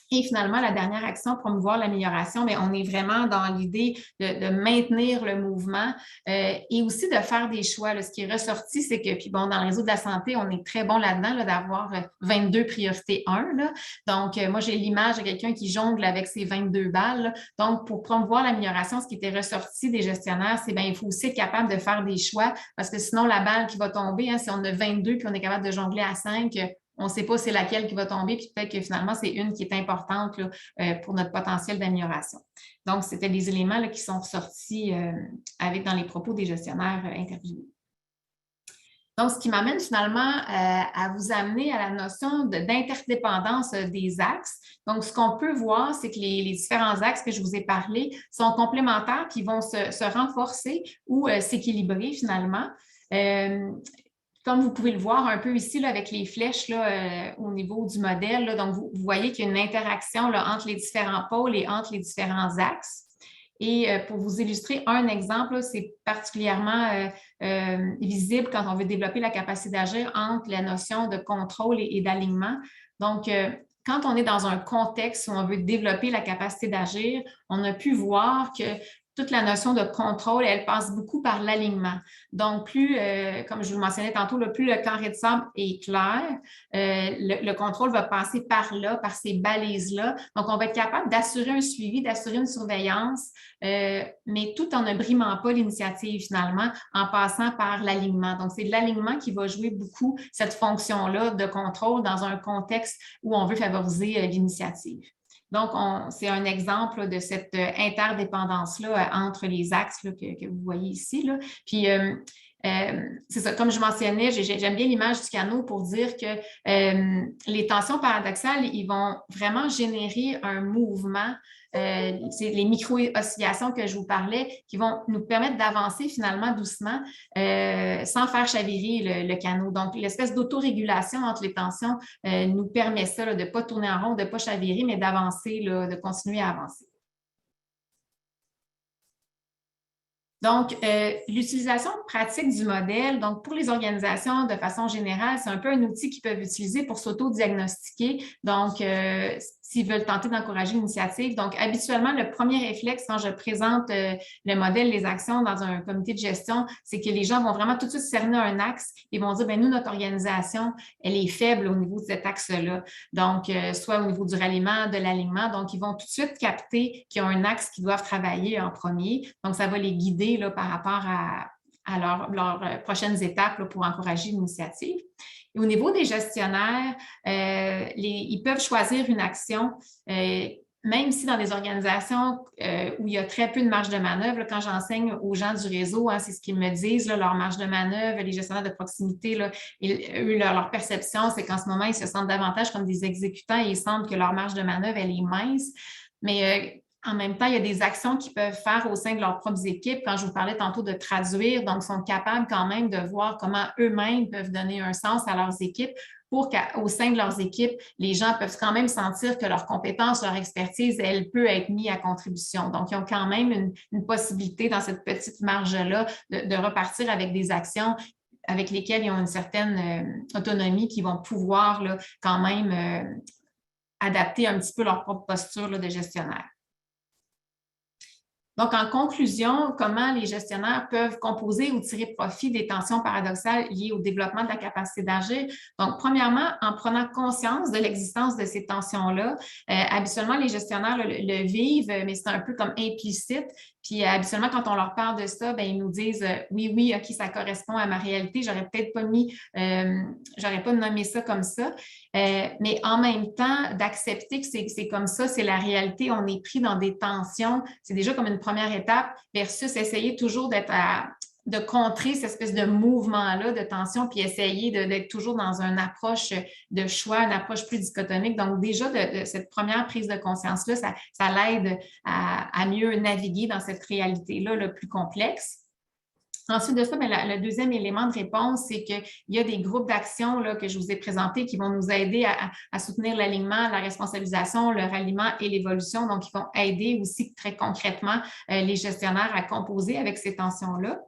B: Et finalement, la dernière action, promouvoir l'amélioration, mais on est vraiment dans l'idée de maintenir le mouvement et aussi de faire des choix. Là. Ce qui est ressorti, c'est que, puis bon, dans le réseau de la santé, on est très bon là-dedans là, d'avoir 22 priorités 1. Là. Donc, moi, j'ai l'image de quelqu'un qui jongle avec ses 22 balles. Là. Donc, pour promouvoir l'amélioration, ce qui était ressorti des gestionnaires, c'est bien, il faut aussi être capable de faire des choix parce que sinon, la balle qui va tomber, hein, si on a 22 puis on est capable de jongler à 5, on ne sait pas c'est laquelle qui va tomber, puis peut-être que finalement, c'est une qui est importante là, pour notre potentiel d'amélioration. Donc, c'était des éléments là, qui sont ressortis dans les propos des gestionnaires interviewés. Donc, ce qui m'amène finalement à vous amener à la notion d'interdépendance des axes. Donc, ce qu'on peut voir, c'est que les différents axes que je vous ai parlé sont complémentaires, qui vont se renforcer ou s'équilibrer finalement. Comme vous pouvez le voir un peu ici là, avec les flèches là, au niveau du modèle, là, donc vous voyez qu'il y a une interaction là, entre les différents pôles et entre les différents axes. Et pour vous illustrer un exemple, c'est particulièrement visible quand on veut développer la capacité d'agir entre la notion de contrôle et d'alignement. Donc, quand on est dans un contexte où on veut développer la capacité d'agir, on a pu voir que toute la notion de contrôle, elle passe beaucoup par l'alignement. Donc, plus, comme je vous le mentionnais tantôt, plus le carré de sable est clair, le contrôle va passer par là, par ces balises-là. Donc, on va être capable d'assurer un suivi, d'assurer une surveillance, mais tout en ne brimant pas l'initiative finalement, en passant par l'alignement. Donc, c'est l'alignement qui va jouer beaucoup cette fonction-là de contrôle dans un contexte où on veut favoriser l'initiative. Donc, c'est un exemple de cette interdépendance-là entre les axes là, que vous voyez ici. Là. Puis, c'est ça, comme je mentionnais, j'aime bien l'image du canot pour dire que les tensions paradoxales, ils vont vraiment générer un mouvement. C'est les micro-oscillations que je vous parlais qui vont nous permettre d'avancer finalement doucement sans faire chavirer le canot. Donc, l'espèce d'autorégulation entre les tensions nous permet ça, là, de ne pas tourner en rond, de ne pas chavirer, mais d'avancer, de continuer à avancer. Donc, l'utilisation pratique du modèle, donc pour les organisations de façon générale, c'est un peu un outil qu'ils peuvent utiliser pour s'auto-diagnostiquer. Donc, s'ils veulent tenter d'encourager l'initiative. Donc, habituellement, le premier réflexe quand je présente le modèle, les actions dans un comité de gestion, c'est que les gens vont vraiment tout de suite cerner un axe et vont dire, bien, nous, notre organisation, elle est faible au niveau de cet axe-là. Donc, soit au niveau du ralliement, de l'alignement. Donc, ils vont tout de suite capter qu'il y a un axe qu'ils doivent travailler en premier. Donc, ça va les guider là, par rapport à leurs prochaines étapes là, pour encourager l'initiative. Et au niveau des gestionnaires, ils peuvent choisir une action, même si dans des organisations où il y a très peu de marge de manœuvre, là, quand j'enseigne aux gens du réseau, hein, c'est ce qu'ils me disent, là, leur marge de manœuvre, les gestionnaires de proximité, là, leur perception, c'est qu'en ce moment, ils se sentent davantage comme des exécutants et ils sentent que leur marge de manœuvre, elle est mince. Mais en même temps, il y a des actions qu'ils peuvent faire au sein de leurs propres équipes. Quand je vous parlais tantôt de traduire, donc ils sont capables quand même de voir comment eux-mêmes peuvent donner un sens à leurs équipes pour qu'au sein de leurs équipes, les gens peuvent quand même sentir que leurs compétences, leur expertise, elle peut être mise à contribution. Donc, ils ont quand même une possibilité dans cette petite marge-là de repartir avec des actions avec lesquelles ils ont une certaine autonomie qui vont pouvoir là, quand même adapter un petit peu leur propre posture là, de gestionnaire. Donc, en conclusion, comment les gestionnaires peuvent composer ou tirer profit des tensions paradoxales liées au développement de la capacité d'agir? Donc, premièrement, en prenant conscience de l'existence de ces tensions-là. Habituellement, les gestionnaires le vivent, mais c'est un peu comme implicite. Puis habituellement, quand on leur parle de ça, bien, ils nous disent oui, OK, ça correspond à ma réalité. J'aurais peut-être pas j'aurais pas nommé ça comme ça. Mais en même temps, d'accepter que c'est comme ça, c'est la réalité. On est pris dans des tensions. C'est déjà comme une première étape versus essayer toujours de contrer cette espèce de mouvement-là de tension, puis essayer d'être toujours dans une approche de choix, une approche plus dichotomique. Donc, déjà, de cette première prise de conscience-là, ça l'aide à mieux naviguer dans cette réalité-là, le plus complexe. Ensuite de ça, bien, le deuxième élément de réponse, c'est qu'il y a des groupes d'action que je vous ai présentés qui vont nous aider à soutenir l'alignement, la responsabilisation, le ralliement et l'évolution. Donc, ils vont aider aussi très concrètement les gestionnaires à composer avec ces tensions-là.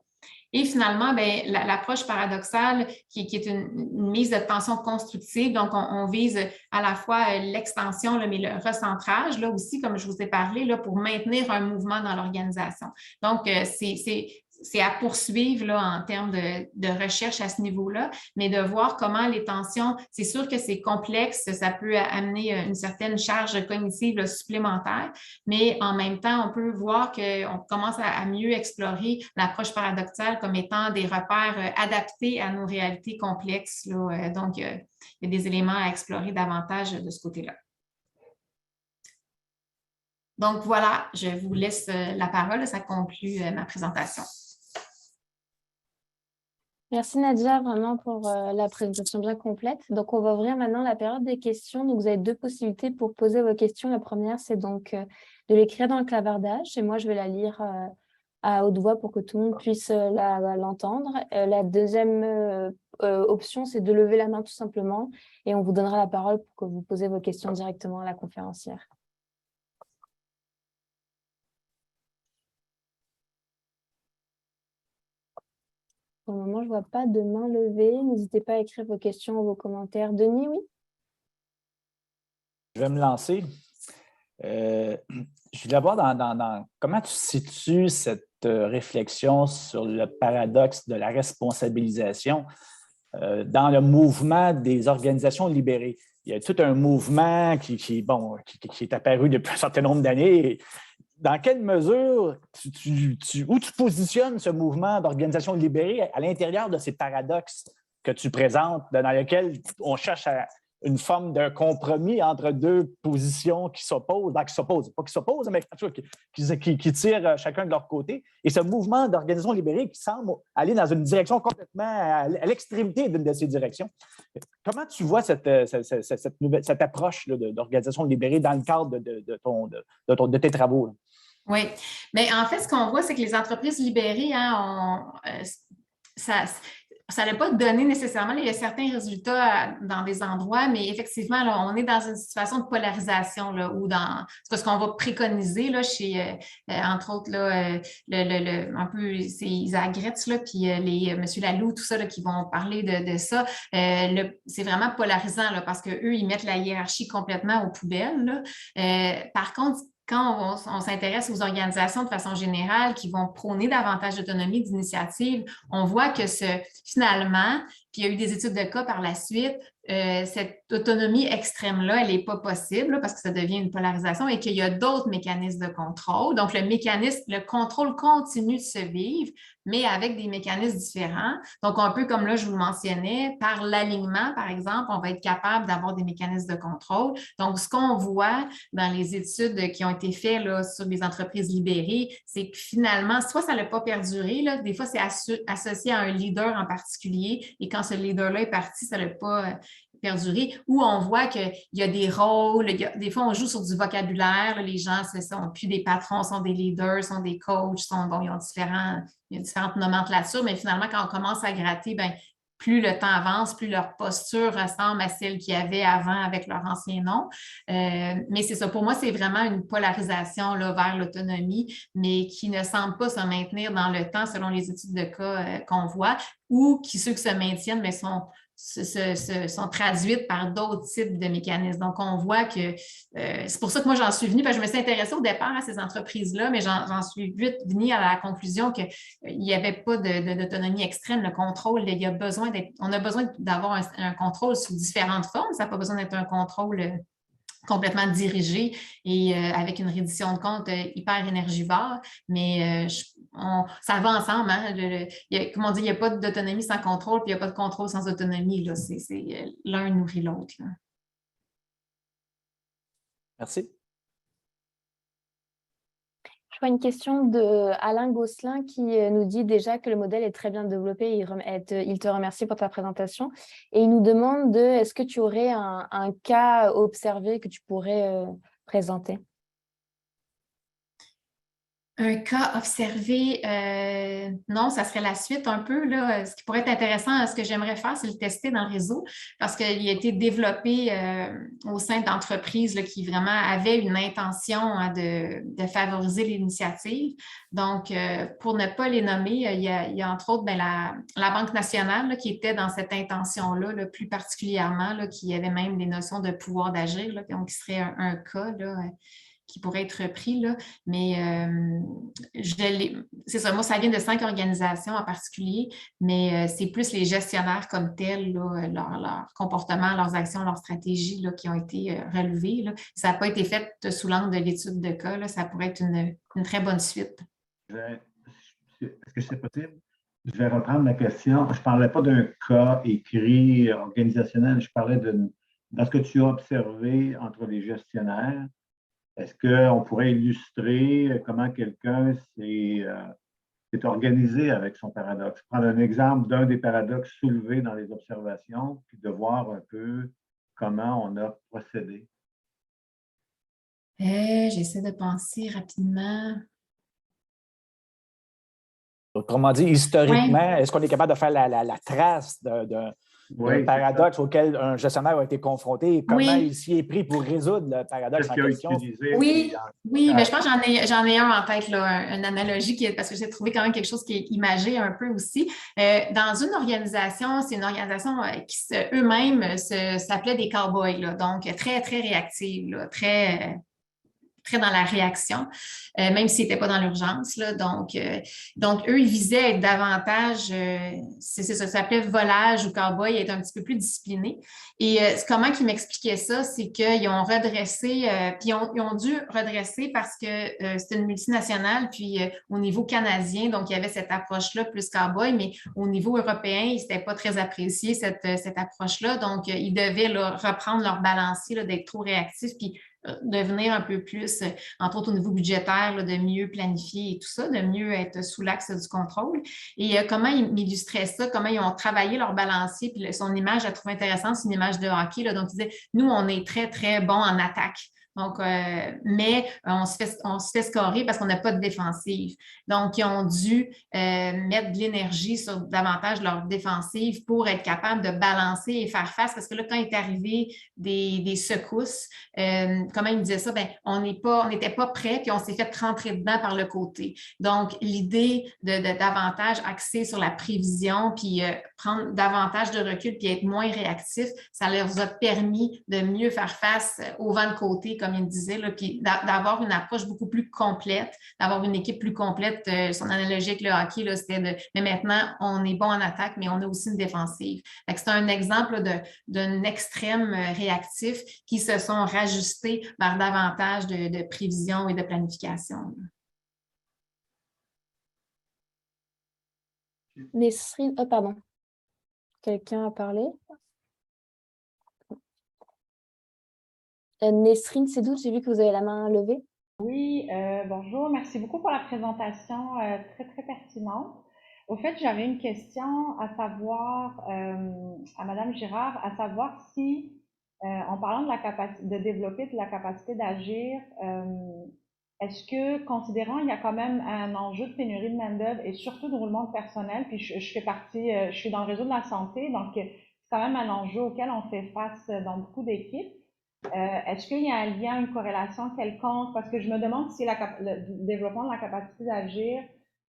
B: Et finalement, bien, l'approche paradoxale qui est une mise de tension constructive. Donc, on vise à la fois l'extension, mais le recentrage là aussi, comme je vous ai parlé, là, pour maintenir un mouvement dans l'organisation. Donc, c'est à poursuivre là, en termes de recherche à ce niveau-là, mais de voir comment les tensions, c'est sûr que c'est complexe, ça peut amener une certaine charge cognitive là, supplémentaire, mais en même temps, on peut voir qu'on commence à mieux explorer l'approche paradoxale comme étant des repères adaptés à nos réalités complexes. Là. Donc, il y a des éléments à explorer davantage de ce côté-là. Donc, voilà, je vous laisse la parole. Ça conclut ma présentation.
C: Merci Nadia, vraiment pour la présentation bien complète. Donc, on va ouvrir maintenant la période des questions. Donc, vous avez 2 possibilités pour poser vos questions. La première, c'est donc de l'écrire dans le clavardage et moi, je vais la lire à haute voix pour que tout le monde puisse l'entendre. La deuxième option, c'est de lever la main tout simplement et on vous donnera la parole pour que vous posez vos questions directement à la conférencière. Pour le moment, je ne vois pas de main levée. N'hésitez pas à écrire vos questions ou vos commentaires. Denis, oui?
A: Je vais me lancer. Je voulais voir comment tu situes cette réflexion sur le paradoxe de la responsabilisation dans le mouvement des organisations libérées. Il y a tout un mouvement qui est apparu depuis un certain nombre d'années. Dans quelle mesure où tu positionnes ce mouvement d'organisation libérée à l'intérieur de ces paradoxes que tu présentes, dans lesquels on cherche une forme d'un compromis entre 2 positions qui s'opposent, pas qui s'opposent, mais qui tirent chacun de leur côté. Et ce mouvement d'organisation libérée qui semble aller dans une direction complètement à l'extrémité d'une de ces directions. Comment tu vois cette approche d'organisation libérée dans le cadre de tes travaux? Là?
B: Oui, mais en fait, ce qu'on voit, c'est que les entreprises libérées, ça n'a pas donné nécessairement, il y a certains résultats dans des endroits, mais effectivement, là, on est dans une situation de polarisation, là, où c'est ce qu'on va préconiser là, chez, entre autres, là, un peu, c'est Isaac Gretz, là, puis M. Laloux, tout ça, là, qui vont parler de ça. C'est vraiment polarisant, là, parce qu'eux, ils mettent la hiérarchie complètement aux poubelles. Là. Par contre, quand on s'intéresse aux organisations de façon générale qui vont prôner davantage d'autonomie, d'initiative, on voit que finalement, puis il y a eu des études de cas par la suite, cette autonomie extrême-là, elle n'est pas possible là, parce que ça devient une polarisation et qu'il y a d'autres mécanismes de contrôle. Donc, le contrôle continue de se vivre, mais avec des mécanismes différents. Donc, un peu comme là, je vous le mentionnais, par l'alignement, par exemple, on va être capable d'avoir des mécanismes de contrôle. Donc, ce qu'on voit dans les études qui ont été faites là, sur les entreprises libérées, c'est que finalement, soit ça n'a pas perduré, là, des fois, c'est associé à un leader en particulier, et quand ce leader-là est parti, ça n'a pas perdurer, où on voit qu'il y a des rôles, des fois on joue sur du vocabulaire, là, les gens ne sont plus des patrons, sont des leaders, sont des coachs, il y a différentes nomenclatures, mais finalement quand on commence à gratter, ben, plus le temps avance, plus leur posture ressemble à celle qu'il y avait avant avec leur ancien nom. Mais c'est ça, pour moi, c'est vraiment une polarisation là, vers l'autonomie, mais qui ne semble pas se maintenir dans le temps selon les études de cas qu'on voit, ou ceux qui se maintiennent, mais sont traduites par d'autres types de mécanismes. Donc, on voit que c'est pour ça que moi, j'en suis venue, parce que je me suis intéressée au départ à ces entreprises-là, mais j'en suis vite venue à la conclusion qu'il n'y avait pas d'autonomie extrême. Le contrôle, on a besoin d'avoir un contrôle sous différentes formes. Ça n'a pas besoin d'être un contrôle complètement dirigé et avec une reddition de compte hyper énergivore, mais ça va ensemble. Hein? Comme on dit, il n'y a pas d'autonomie sans contrôle, puis il n'y a pas de contrôle sans autonomie. Là. L'un nourrit l'autre.
A: Merci.
C: Je vois une question de Alain Gosselin qui nous dit déjà que le modèle est très bien développé. Il te remercie pour ta présentation. Et il nous demande est-ce que tu aurais un cas observé que tu pourrais présenter?
B: Un cas observé, non, ça serait la suite un peu. Là. Ce qui pourrait être intéressant, ce que j'aimerais faire, c'est le tester dans le réseau parce qu'il a été développé au sein d'entreprises qui vraiment avaient une intention de favoriser l'initiative. Donc, pour ne pas les nommer, il y a entre autres la Banque nationale là, qui était dans cette intention-là, là, plus particulièrement, là, qui avait même des notions de pouvoir d'agir, là, donc qui serait un cas. Là, qui pourrait être repris, là, mais c'est ça, moi, ça vient de 5 organisations en particulier, mais c'est plus les gestionnaires comme tels, là, leur comportement, leurs actions, leurs stratégies là, qui ont été relevées. Là. Ça n'a pas été fait sous l'angle de l'étude de cas, là, ça pourrait être une très bonne suite.
D: Est-ce que c'est possible? Je vais reprendre la question. Je ne parlais pas d'un cas écrit organisationnel, je parlais dans ce que tu as observé entre les gestionnaires. Est-ce qu'on pourrait illustrer comment quelqu'un s'est organisé avec son paradoxe? Prendre un exemple d'un des paradoxes soulevés dans les observations, puis de voir un peu comment on a procédé.
B: J'essaie de penser rapidement.
A: Autrement dit, historiquement, est-ce qu'on est capable de faire la trace d'un paradoxe auquel un gestionnaire a été confronté et comment il s'y est pris pour résoudre le paradoxe en question?
B: Oui, mais je pense que j'en ai un en tête, là, une analogie, parce que j'ai trouvé quand même quelque chose qui est imagé un peu aussi. Dans une organisation, c'est une organisation qui eux-mêmes s'appelait des cowboys, là, donc très, très réactive, là, très dans la réaction, même s'ils n'étaient pas dans l'urgence. Donc, eux, ils visaient être davantage, ça s'appelait volage ou cowboy, être un petit peu plus disciplinés. Et comment ils m'expliquaient ça, c'est qu'ils ont redressé, puis ils ont dû redresser parce que c'était une multinationale, puis au niveau canadien, donc il y avait cette approche-là plus cowboy, mais au niveau européen, c'était pas très apprécié cette approche-là. Donc, ils devaient là, reprendre leur balancier là, d'être trop réactifs, puis devenir un peu plus, entre autres au niveau budgétaire, là, de mieux planifier et tout ça, de mieux être sous l'axe du contrôle. Et comment ils m'illustraient ça, comment ils ont travaillé leur balancier, puis son image, je la trouve intéressante, c'est une image de hockey. Là, donc, ils disaient, nous, on est très, très bons en attaque. Donc, mais on se fait scorer parce qu'on n'a pas de défensive. Donc, ils ont dû mettre de l'énergie sur davantage leur défensive pour être capable de balancer et faire face. Parce que là, quand il est arrivé des secousses, comment ils me disaient ça? Bien, on n'était pas prêts, puis on s'est fait rentrer dedans par le côté. Donc, l'idée de davantage axer sur la prévision, puis prendre davantage de recul, puis être moins réactif, ça leur a permis de mieux faire face au vent de côté, comme il me disait, là, puis d'avoir une approche beaucoup plus complète, d'avoir une équipe plus complète. Son analogie avec le hockey, là, c'était mais maintenant, on est bon en attaque, mais on a aussi une défensive. C'est un exemple d'un extrême réactif qui se sont rajustés vers davantage de prévision et de planification.
C: Nesrine, pardon. Quelqu'un a parlé? Nesrine Sedout, j'ai vu que vous avez la main levée.
E: Oui, bonjour. Merci beaucoup pour la présentation très, très pertinente. Au fait, j'avais une question à savoir, à Madame Girard, à savoir si, en parlant de la capacité de développer de la capacité d'agir, est-ce que, considérant il y a quand même un enjeu de pénurie de main-d'œuvre et surtout de roulement de personnel, puis je fais partie, je suis dans le réseau de la santé, donc c'est quand même un enjeu auquel on fait face dans beaucoup d'équipes. Est-ce qu'il y a un lien, une corrélation quelconque? Parce que je me demande si le développement de la capacité d'agir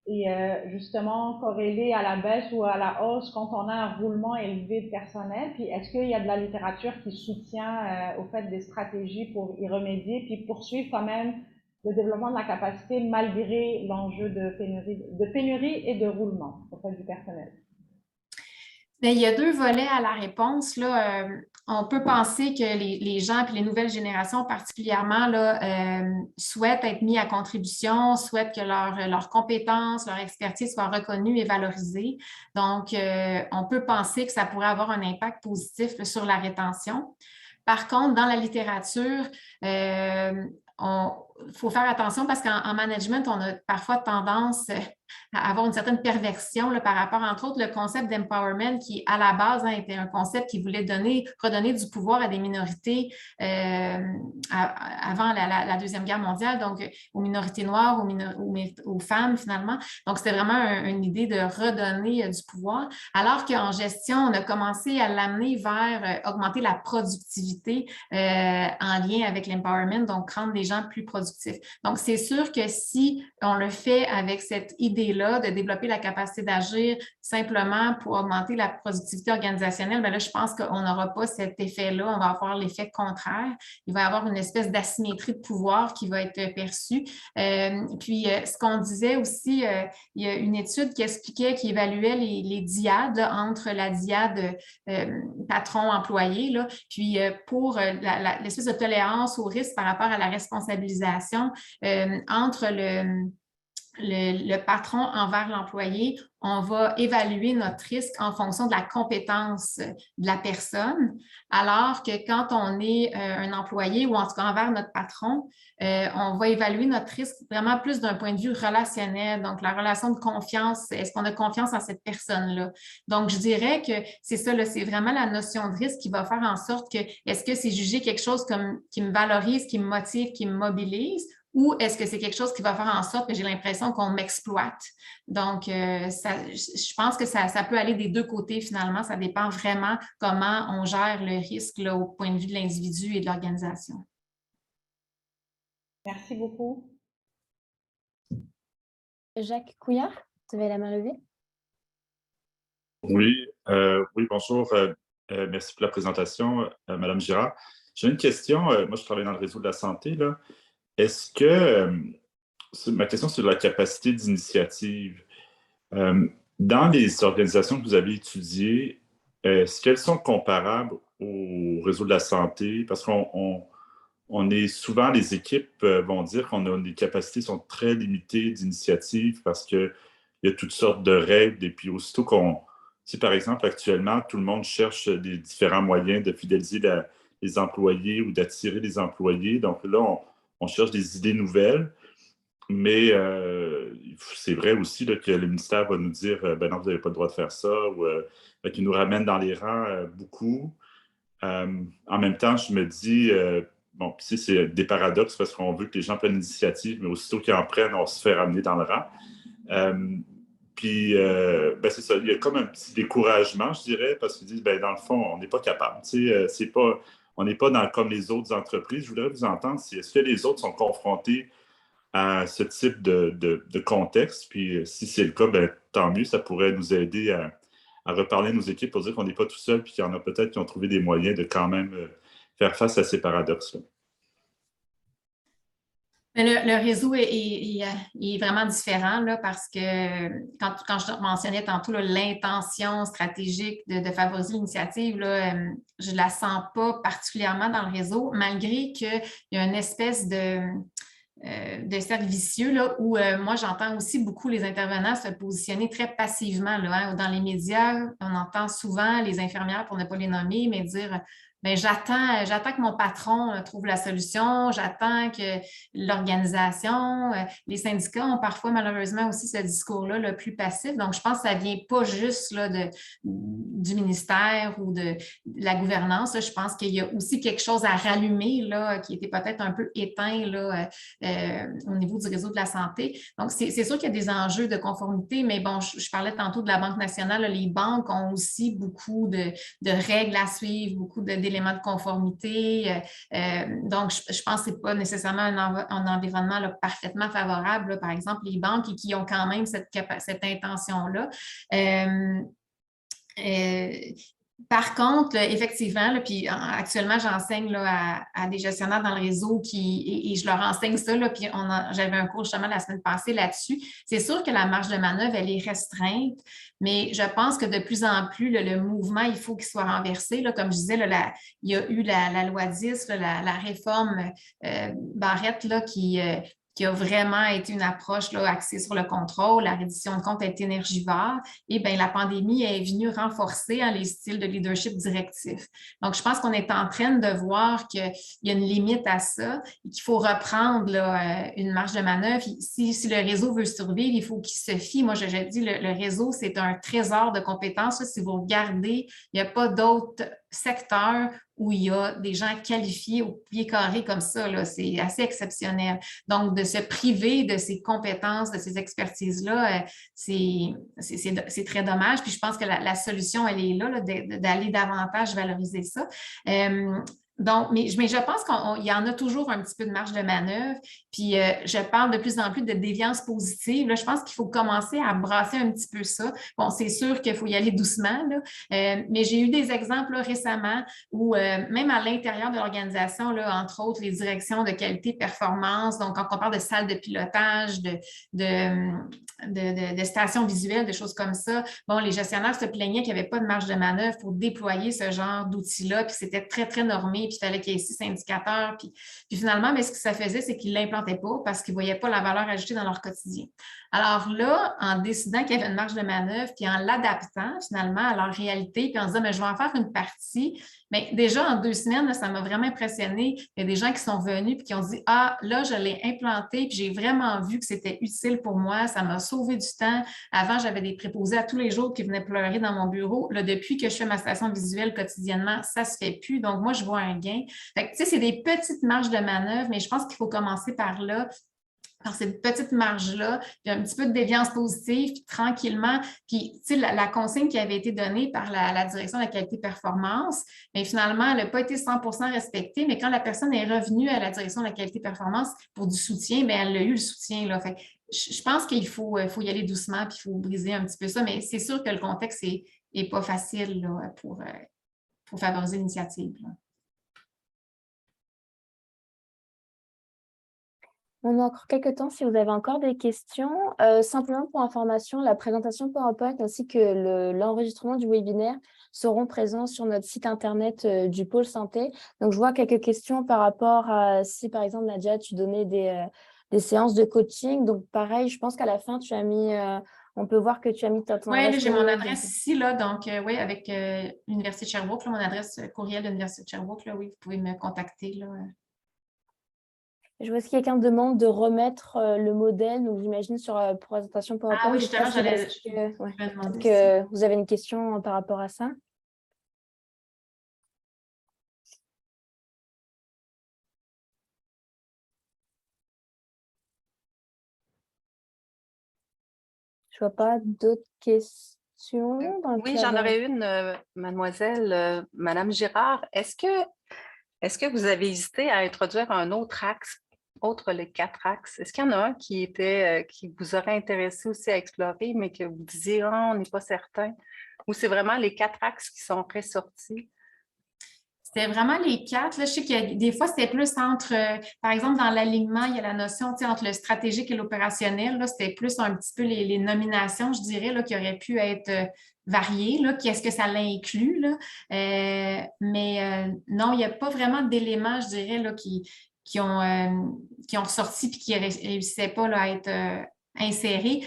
E: est justement corrélé à la baisse ou à la hausse quand on a un roulement élevé de personnel. Puis est-ce qu'il y a de la littérature qui soutient au fait des stratégies pour y remédier, puis poursuivre quand même le développement de la capacité malgré l'enjeu de pénurie et de roulement au fait du personnel?
B: Bien, il y a deux volets à la réponse. Là. On peut penser que les gens et les nouvelles générations particulièrement là, souhaitent être mis à contribution, souhaitent que leurs compétences, leur expertise soient reconnues et valorisées. Donc, on peut penser que ça pourrait avoir un impact positif là, sur la rétention. Par contre, dans la littérature, il faut faire attention parce qu'en management, on a parfois tendance à avoir une certaine perversion là, par rapport, entre autres, le concept d'empowerment qui, à la base, était un concept qui voulait redonner du pouvoir à des minorités avant la Deuxième Guerre mondiale, donc aux minorités noires, aux femmes, finalement. Donc, c'était vraiment une idée de redonner du pouvoir, alors qu'en gestion, on a commencé à l'amener vers augmenter la productivité en lien avec l'empowerment, donc rendre les gens plus productifs productif. Donc, c'est sûr que si on le fait avec cette idée-là de développer la capacité d'agir simplement pour augmenter la productivité organisationnelle, bien là, je pense qu'on n'aura pas cet effet-là, on va avoir l'effet contraire. Il va y avoir une espèce d'asymétrie de pouvoir qui va être perçue. Puis, ce qu'on disait aussi, il y a une étude qui expliquait, qui évaluait les dyades entre la dyade patron-employé, puis pour l'espèce de tolérance au risque par rapport à la responsabilisation entre le patron envers l'employé, on va évaluer notre risque en fonction de la compétence de la personne, alors que quand on est un employé ou en tout cas envers notre patron, on va évaluer notre risque vraiment plus d'un point de vue relationnel, donc la relation de confiance, est-ce qu'on a confiance en cette personne-là? Donc, je dirais que c'est ça, là, c'est vraiment la notion de risque qui va faire en sorte que est-ce que c'est jugé quelque chose qui me valorise, qui me motive, qui me mobilise, ou est-ce que c'est quelque chose qui va faire en sorte que j'ai l'impression qu'on m'exploite? Donc, je pense que ça peut aller des deux côtés finalement. Ça dépend vraiment comment on gère le risque là, au point de vue de l'individu et de l'organisation.
E: Merci beaucoup.
C: Jacques Couillard, vous avez la main levée.
F: Oui, oui, bonjour. Merci pour la présentation, Madame Girard. J'ai une question. Moi, je travaille dans le réseau de la santé, là. Est-ce que, ma question sur la capacité d'initiative, dans les organisations que vous avez étudiées, est-ce qu'elles sont comparables au réseau de la santé? Parce qu'on est souvent, les équipes vont dire qu'on a des capacités qui sont très limitées d'initiative parce qu'il y a toutes sortes de règles. Et puis aussitôt si par exemple, actuellement, tout le monde cherche des différents moyens de fidéliser les employés ou d'attirer les employés. Donc là, on cherche des idées nouvelles, mais c'est vrai aussi là, que le ministère va nous dire ben non, vous n'avez pas le droit de faire ça, ou qu'il nous ramène dans les rangs beaucoup. En même temps, je me dis, bon, si c'est des paradoxes parce qu'on veut que les gens prennent l'initiative, mais aussitôt qu'ils en prennent, on se fait ramener dans le rang. Puis, ben c'est ça, il y a comme un petit découragement, je dirais, parce qu'ils disent, ben dans le fond, on n'est pas capable. On n'est pas comme les autres entreprises. Je voudrais vous entendre est-ce que les autres sont confrontés à ce type de contexte? Puis, si c'est le cas, ben, tant mieux, ça pourrait nous aider à reparler à nos équipes pour dire qu'on n'est pas tout seul, puis qu'il y en a peut-être qui ont trouvé des moyens de quand même faire face à ces paradoxes-là.
B: Mais le réseau est vraiment différent là, parce que quand je mentionnais tantôt l'intention stratégique de favoriser l'initiative, je ne la sens pas particulièrement dans le réseau, malgré qu'il y a une espèce de cercle vicieux là, où moi, j'entends aussi beaucoup les intervenants se positionner très passivement. Là, hein. Dans les médias, on entend souvent les infirmières, pour ne pas les nommer, mais dire bien, j'attends que mon patron trouve la solution, j'attends que l'organisation, les syndicats ont parfois malheureusement aussi ce discours-là le plus passif. Donc, je pense que ça ne vient pas juste là, du ministère ou de la gouvernance. Là. Je pense qu'il y a aussi quelque chose à rallumer là, qui était peut-être un peu éteint là, au niveau du réseau de la santé. Donc, c'est sûr qu'il y a des enjeux de conformité, mais bon, je parlais tantôt de la Banque nationale. Là, les banques ont aussi beaucoup de règles à suivre, beaucoup d'éléments de conformité. Donc, je pense que ce n'est pas nécessairement un environnement là, parfaitement favorable, là, par exemple, les banques et qui ont quand même cette intention-là. Par contre, effectivement, là, puis actuellement, j'enseigne là, à des gestionnaires dans le réseau et je leur enseigne ça, là, puis j'avais un cours justement la semaine passée là-dessus. C'est sûr que la marge de manœuvre, elle est restreinte, mais je pense que de plus en plus, le mouvement, il faut qu'il soit renversé. Là, comme je disais, là, il y a eu la loi 10, là, la réforme Barrette là, qui a vraiment été une approche là, axée sur le contrôle. La reddition de comptes a été énergivore. Et bien, la pandémie est venue renforcer les styles de leadership directif. Donc, je pense qu'on est en train de voir qu'il y a une limite à ça et qu'il faut reprendre là, une marge de manœuvre. Si le réseau veut survivre, il faut qu'il se fie. Moi, je dis, le réseau, c'est un trésor de compétences. Là, si vous regardez, il n'y a pas d'autres secteurs où il y a des gens qualifiés au pied carré comme ça. C'est assez exceptionnel. Donc, de se priver de ces compétences, de ces expertises-là, c'est très dommage. Puis, je pense que la solution, elle est là d'aller davantage valoriser ça. Donc, mais je pense qu'il y en a toujours un petit peu de marge de manœuvre. Puis, je parle de plus en plus de déviance positive. Là, je pense qu'il faut commencer à brasser un petit peu ça. Bon, c'est sûr qu'il faut y aller doucement, là. Mais j'ai eu des exemples là, récemment où, même à l'intérieur de l'organisation, là, entre autres, les directions de qualité-performance, donc quand on parle de salles de pilotage, de stations visuelles, de choses comme ça, bon, les gestionnaires se plaignaient qu'il n'y avait pas de marge de manœuvre pour déployer ce genre d'outils-là, puis c'était très, très normé, puis il fallait qu'il y ait 6 indicateurs. Puis finalement, mais ce que ça faisait, c'est qu'ils ne l'implantaient pas parce qu'ils ne voyaient pas la valeur ajoutée dans leur quotidien. Alors là, en décidant qu'il y avait une marge de manœuvre, puis en l'adaptant finalement à leur réalité, puis en se disant, mais je vais en faire une partie, mais déjà en 2 semaines, là, ça m'a vraiment impressionné. Il y a des gens qui sont venus et qui ont dit, ah, là, je l'ai implanté, puis j'ai vraiment vu que c'était utile pour moi, ça m'a sauvé du temps. Avant, j'avais des préposés à tous les jours qui venaient pleurer dans mon bureau. Là, depuis que je fais ma station visuelle quotidiennement, ça ne se fait plus. Donc, moi, je vois un gain. Fait que, tu sais, c'est des petites marges de manœuvre, mais je pense qu'il faut commencer par là, par cette petite marge-là, puis un petit peu de déviance positive, puis tranquillement. Puis, tu sais, la consigne qui avait été donnée par la direction de la qualité-performance, mais finalement, elle n'a pas été 100% respectée, mais quand la personne est revenue à la direction de la qualité-performance pour du soutien, bien, elle a eu le soutien, là. Fait que je pense qu'il faut y aller doucement, puis il faut briser un petit peu ça, mais c'est sûr que le contexte n'est pas facile là, pour favoriser l'initiative, là.
C: On a encore quelques temps si vous avez encore des questions. Simplement pour information, la présentation PowerPoint ainsi que l'enregistrement du webinaire seront présents sur notre site internet du pôle santé. Donc, je vois quelques questions par rapport à si, par exemple, Nadia, tu donnais des séances de coaching. Donc, pareil, je pense qu'à la fin, tu as mis, on peut voir que tu as mis ton
B: Oui,
C: adresse
B: j'ai mon
C: courriel.
B: adresse ici, là, donc oui, avec l'Université de Sherbrooke, là, mon adresse courriel de l'Université de Sherbrooke, là, oui, vous pouvez me contacter, là.
C: Je vois si quelqu'un demande de remettre le modèle, donc j'imagine sur la présentation PowerPoint.
B: Ah oui,
C: Je sais pas
B: justement,
C: si
B: je vais demander
C: peut-être que vous avez une question par rapport à ça. Je vois pas d'autres questions dans le
G: Oui, j'en aurais une, mademoiselle, Madame Girard. Est-ce que vous avez hésité à introduire un autre axe, autre les 4 axes? Est-ce qu'il y en a un qui vous aurait intéressé aussi à explorer, mais que vous disiez, ah, on n'est pas certain? Ou c'est vraiment les 4 axes qui sont ressortis?
B: C'était vraiment les 4. Là, je sais qu'il y a des fois, c'était plus entre, par exemple, dans l'alignement, il y a la notion entre le stratégique et l'opérationnel. Là, c'était plus un petit peu les nominations, je dirais, là, qui auraient pu être variées. Là, qu'est-ce que ça l'inclut? Là? Mais non, il n'y a pas vraiment d'éléments, je dirais, là, qui ont ressorti et qui ne réussissaient pas là, à être insérés.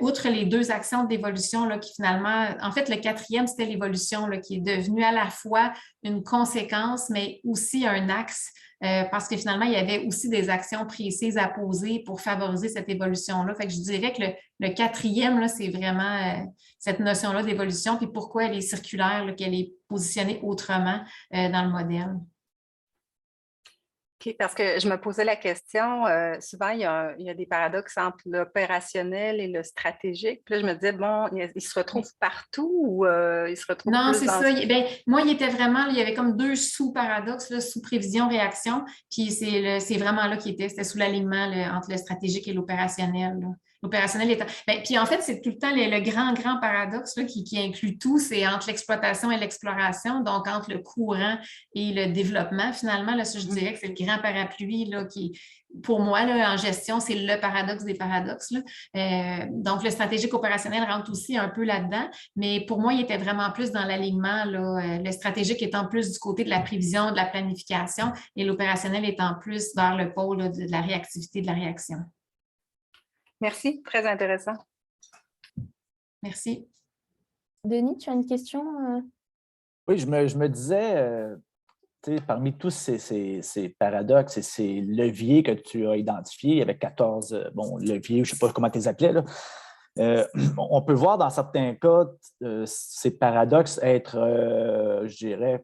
B: Outre les 2 actions d'évolution là, qui finalement, en fait, le 4e, c'était l'évolution là, qui est devenue à la fois une conséquence, mais aussi un axe, parce que finalement, il y avait aussi des actions précises à poser pour favoriser cette évolution-là. Fait que je dirais que le 4e, là, c'est vraiment cette notion-là d'évolution, puis pourquoi elle est circulaire, là, qu'elle est positionnée autrement dans le modèle.
G: OK, parce que je me posais la question, souvent, il y a des paradoxes entre l'opérationnel et le stratégique. Puis là, je me disais, bon, il se retrouve partout ou il se retrouve
B: non,
G: plus
B: c'est
G: dans...
B: ça. Ben, moi, il était vraiment, il y avait comme 2 sous-paradoxes, là, sous-prévision-réaction. Puis c'est vraiment là qu'il était, c'était sous l'alignement entre le stratégique et l'opérationnel. L'opérationnel étant. Ben, puis en fait, c'est tout le temps le grand paradoxe là, qui inclut tout, c'est entre l'exploitation et l'exploration, donc entre le courant et le développement. Finalement, là, ça, je dirais que c'est le grand parapluie là, qui, pour moi, là, en gestion, c'est le paradoxe des paradoxes. Là. Donc, le stratégique opérationnel rentre aussi un peu là-dedans, mais pour moi, il était vraiment plus dans l'alignement, là, le stratégique étant plus du côté de la prévision, de la planification, et l'opérationnel étant plus vers le pôle là, de la réactivité, de la réaction.
G: Merci, très intéressant.
B: Merci.
C: Denis, tu as une question?
A: Oui, je me disais, parmi tous ces paradoxes et ces leviers que tu as identifiés, il y avait 14 leviers, je ne sais pas comment tu les appelais, là. On peut voir dans certains cas ces paradoxes être, je dirais,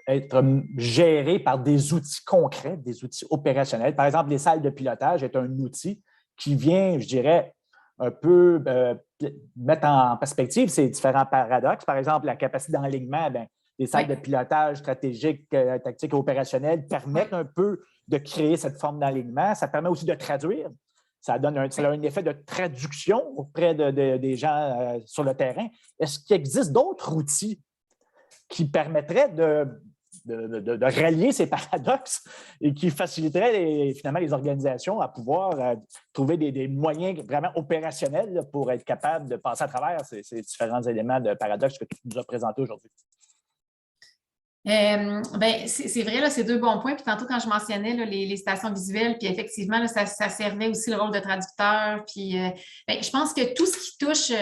A: être gérés par des outils concrets, des outils opérationnels. Par exemple, les salles de pilotage est un outil qui vient, je dirais, un peu mettre en perspective ces différents paradoxes. Par exemple, la capacité d'enlignement, bien, les salles de pilotage stratégique, tactique et opérationnel permettent un peu de créer cette forme d'alignement. Ça permet aussi de traduire. Ça a un effet de traduction auprès des gens sur le terrain. Est-ce qu'il existe d'autres outils qui permettraient de rallier ces paradoxes et qui faciliteraient finalement les organisations à pouvoir trouver des moyens vraiment opérationnels là, pour être capable de passer à travers ces différents éléments de paradoxes que tu nous as présentés aujourd'hui?
B: C'est vrai, là, c'est deux bons points. Puis tantôt, quand je mentionnais là, les stations visuelles, puis effectivement, là, ça servait aussi le rôle de traducteur. Puis je pense que tout ce qui touche,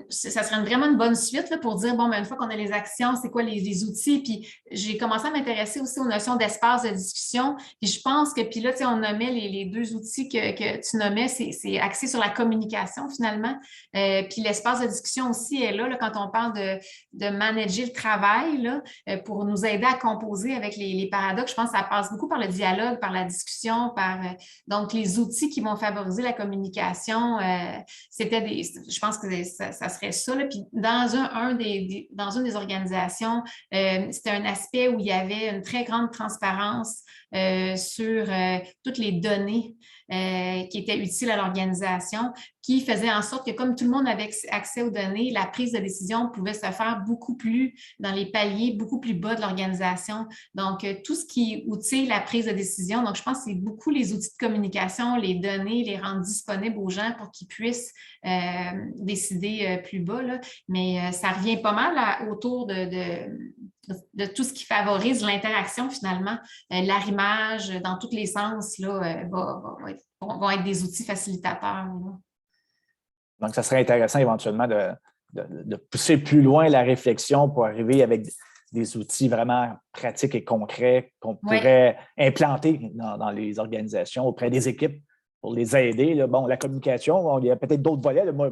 B: ça serait vraiment une bonne suite là, pour dire, bon, une fois qu'on a les actions, c'est quoi les outils? Puis j'ai commencé à m'intéresser aussi aux notions d'espace de discussion. Puis je pense que, puis là, tu sais, on nommait les deux outils que tu nommais, c'est axé sur la communication finalement. Puis l'espace de discussion aussi est là quand on parle de manager le travail, là, pour nous aider à composer avec les paradoxes. Je pense que ça passe beaucoup par le dialogue, par la discussion, donc les outils qui vont favoriser la communication. Je pense que ça serait ça. Là. Puis dans une des organisations, c'était un aspect où il y avait une très grande transparence sur toutes les données qui étaient utiles à l'organisation, qui faisait en sorte que comme tout le monde avait accès aux données, la prise de décision pouvait se faire beaucoup plus dans les paliers, beaucoup plus bas de l'organisation. Donc, tout ce qui outille la prise de décision. Donc, je pense que c'est beaucoup les outils de communication, les données, les rendre disponibles aux gens pour qu'ils puissent décider plus bas. Là. Mais ça revient pas mal autour de tout ce qui favorise l'interaction finalement. L'arrimage dans tous les sens là, vont être des outils facilitateurs. Là.
A: Donc, ça serait intéressant éventuellement de pousser plus loin la réflexion pour arriver avec des outils vraiment pratiques et concrets qu'on pourrait implanter dans les organisations auprès des équipes pour les aider. Là. Bon, la communication, il y a peut-être d'autres volets. Là. Moi,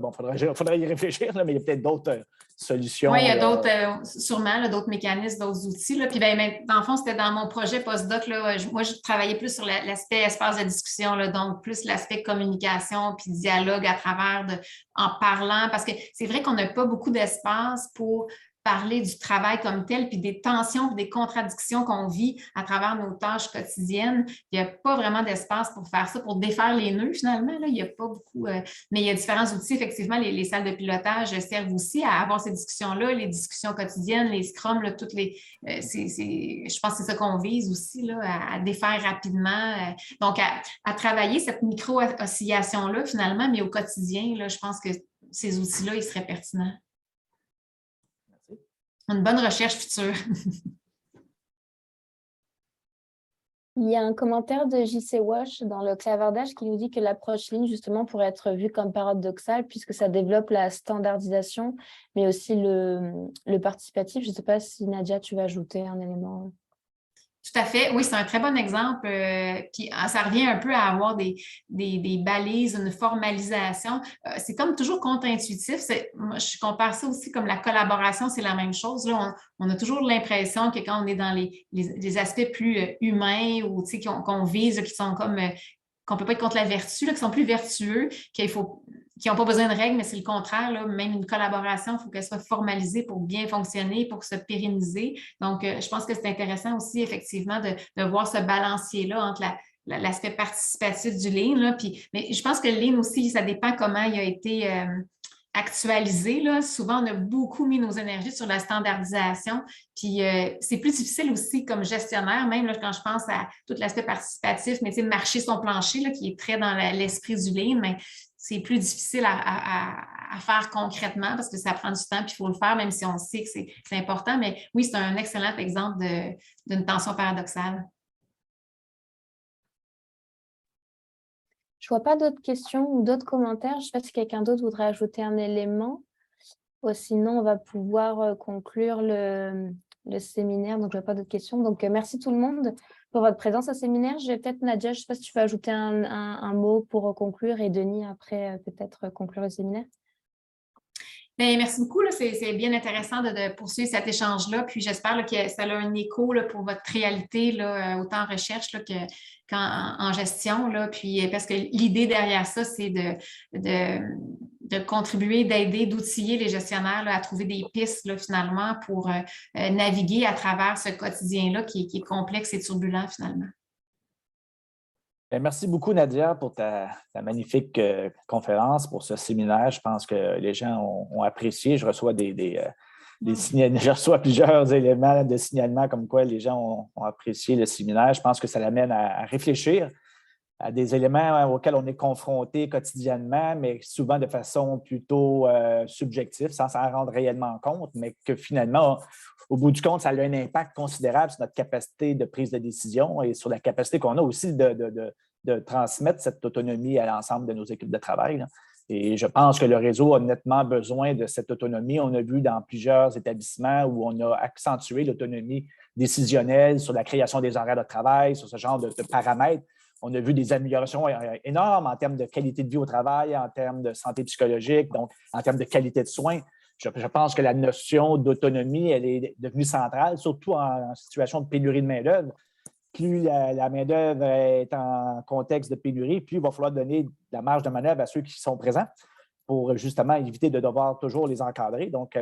A: faudrait y réfléchir, là, mais il y a peut-être d'autres solutions.
B: Oui, il y a d'autres, sûrement, d'autres mécanismes, d'autres outils. Là. Puis, dans le fond, c'était dans mon projet postdoc. Là, moi, je travaillais plus sur l'aspect espace de discussion, là, donc plus l'aspect communication puis dialogue à travers en parlant, parce que c'est vrai qu'on n'a pas beaucoup d'espace pour parler du travail comme tel, puis des tensions, puis des contradictions qu'on vit à travers nos tâches quotidiennes. Il n'y a pas vraiment d'espace pour faire ça, pour défaire les nœuds finalement. Là. Il n'y a pas beaucoup, mais il y a différents outils. Effectivement, les salles de pilotage servent aussi à avoir ces discussions-là, les discussions quotidiennes, les scrums, là, toutes les. Je pense que c'est ça qu'on vise aussi, là, à défaire rapidement. Donc, à travailler cette micro-oscillation-là finalement, mais au quotidien, là, je pense que ces outils-là, ils seraient pertinents. Une bonne recherche future.
C: Il y a un commentaire de JC Wash dans le clavardage qui nous dit que l'approche ligne, justement, pourrait être vue comme paradoxale puisque ça développe la standardisation, mais aussi le participatif. Je ne sais pas si, Nadia, tu vas ajouter un élément.
B: Tout à fait. Oui, c'est un très bon exemple. Puis ça revient un peu à avoir des balises, une formalisation. C'est comme toujours contre-intuitif. Je compare ça aussi comme la collaboration, c'est la même chose. Là, on a toujours l'impression que quand on est dans les aspects plus humains ou qu'on vise, là, qui sont comme qu'on ne peut pas être contre la vertu, là, qui sont plus vertueux, qui n'ont pas besoin de règles, mais c'est le contraire. Là. Même une collaboration, il faut qu'elle soit formalisée pour bien fonctionner, pour se pérenniser. Donc, je pense que c'est intéressant aussi, effectivement, de voir ce balancier-là entre l'aspect participatif du Lean. Là. Mais je pense que le Lean aussi, ça dépend comment il a été actualisé. Là. Souvent, on a beaucoup mis nos énergies sur la standardisation. Puis, c'est plus difficile aussi comme gestionnaire, même là, quand je pense à tout l'aspect participatif, mais marcher son plancher, là, qui est très dans l'esprit du Lean, mais c'est plus difficile à faire concrètement parce que ça prend du temps puis il faut le faire, même si on sait que c'est important. Mais oui, c'est un excellent exemple d'une tension paradoxale.
C: Je ne vois pas d'autres questions ou d'autres commentaires. Je ne sais pas si quelqu'un d'autre voudrait ajouter un élément. Sinon, on va pouvoir conclure le séminaire. Donc, je ne vois pas d'autres questions. Donc, merci tout le monde pour votre présence au séminaire. Je vais peut-être, Nadia, je ne sais pas si tu veux ajouter un mot pour conclure et Denis, après, peut-être conclure le séminaire.
B: Bien, merci beaucoup. C'est bien intéressant de poursuivre cet échange-là. Puis, j'espère là, que ça a un écho là, pour votre réalité, là, autant en recherche là, qu'en gestion. Là. Puis, parce que l'idée derrière ça, c'est de contribuer, d'aider, d'outiller les gestionnaires là, à trouver des pistes là, finalement pour naviguer à travers ce quotidien-là qui est complexe et turbulent finalement.
A: Bien, merci beaucoup, Nadia, pour ta magnifique conférence, pour ce séminaire. Je pense que les gens ont apprécié. Je reçois je reçois plusieurs éléments de signalement comme quoi les gens ont apprécié le séminaire. Je pense que ça l'amène à réfléchir à des éléments auxquels on est confronté quotidiennement, mais souvent de façon plutôt subjective, sans s'en rendre réellement compte, mais que finalement, au bout du compte, ça a un impact considérable sur notre capacité de prise de décision et sur la capacité qu'on a aussi de transmettre cette autonomie à l'ensemble de nos équipes de travail, là. Et je pense que le réseau a nettement besoin de cette autonomie. On a vu dans plusieurs établissements où on a accentué l'autonomie décisionnelle sur la création des horaires de travail, sur ce genre de paramètres. On a vu des améliorations énormes en termes de qualité de vie au travail, en termes de santé psychologique, donc en termes de qualité de soins. Je pense que la notion d'autonomie, elle est devenue centrale, surtout en situation de pénurie de main-d'œuvre. Plus la main-d'œuvre est en contexte de pénurie, plus il va falloir donner de la marge de manœuvre à ceux qui sont présents pour justement éviter de devoir toujours les encadrer. Donc,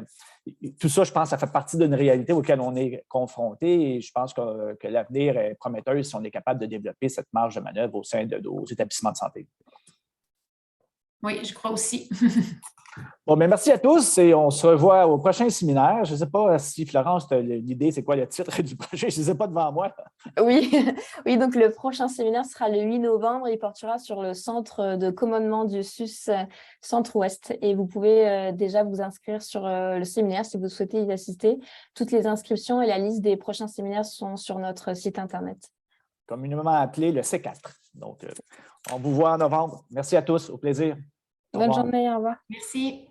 A: tout ça, je pense, ça fait partie d'une réalité auquel on est confronté et je pense que l'avenir est prometteur si on est capable de développer cette marge de manœuvre au sein de nos établissements de santé.
B: Oui, je crois aussi.
A: Bon, mais merci à tous et on se revoit au prochain séminaire. Je ne sais pas si, Florence, l'idée, c'est quoi le titre du projet? Je ne sais pas devant moi.
C: Oui. Oui, donc le prochain séminaire sera le 8 novembre. Il portera sur le centre de commandement du SUS Centre-Ouest. Et vous pouvez déjà vous inscrire sur le séminaire si vous souhaitez y assister. Toutes les inscriptions et la liste des prochains séminaires sont sur notre site Internet.
A: Communément appelé le C4. Donc, on vous voit en novembre. Merci à tous. Au plaisir.
C: Bonne journée. Au revoir.
B: Merci.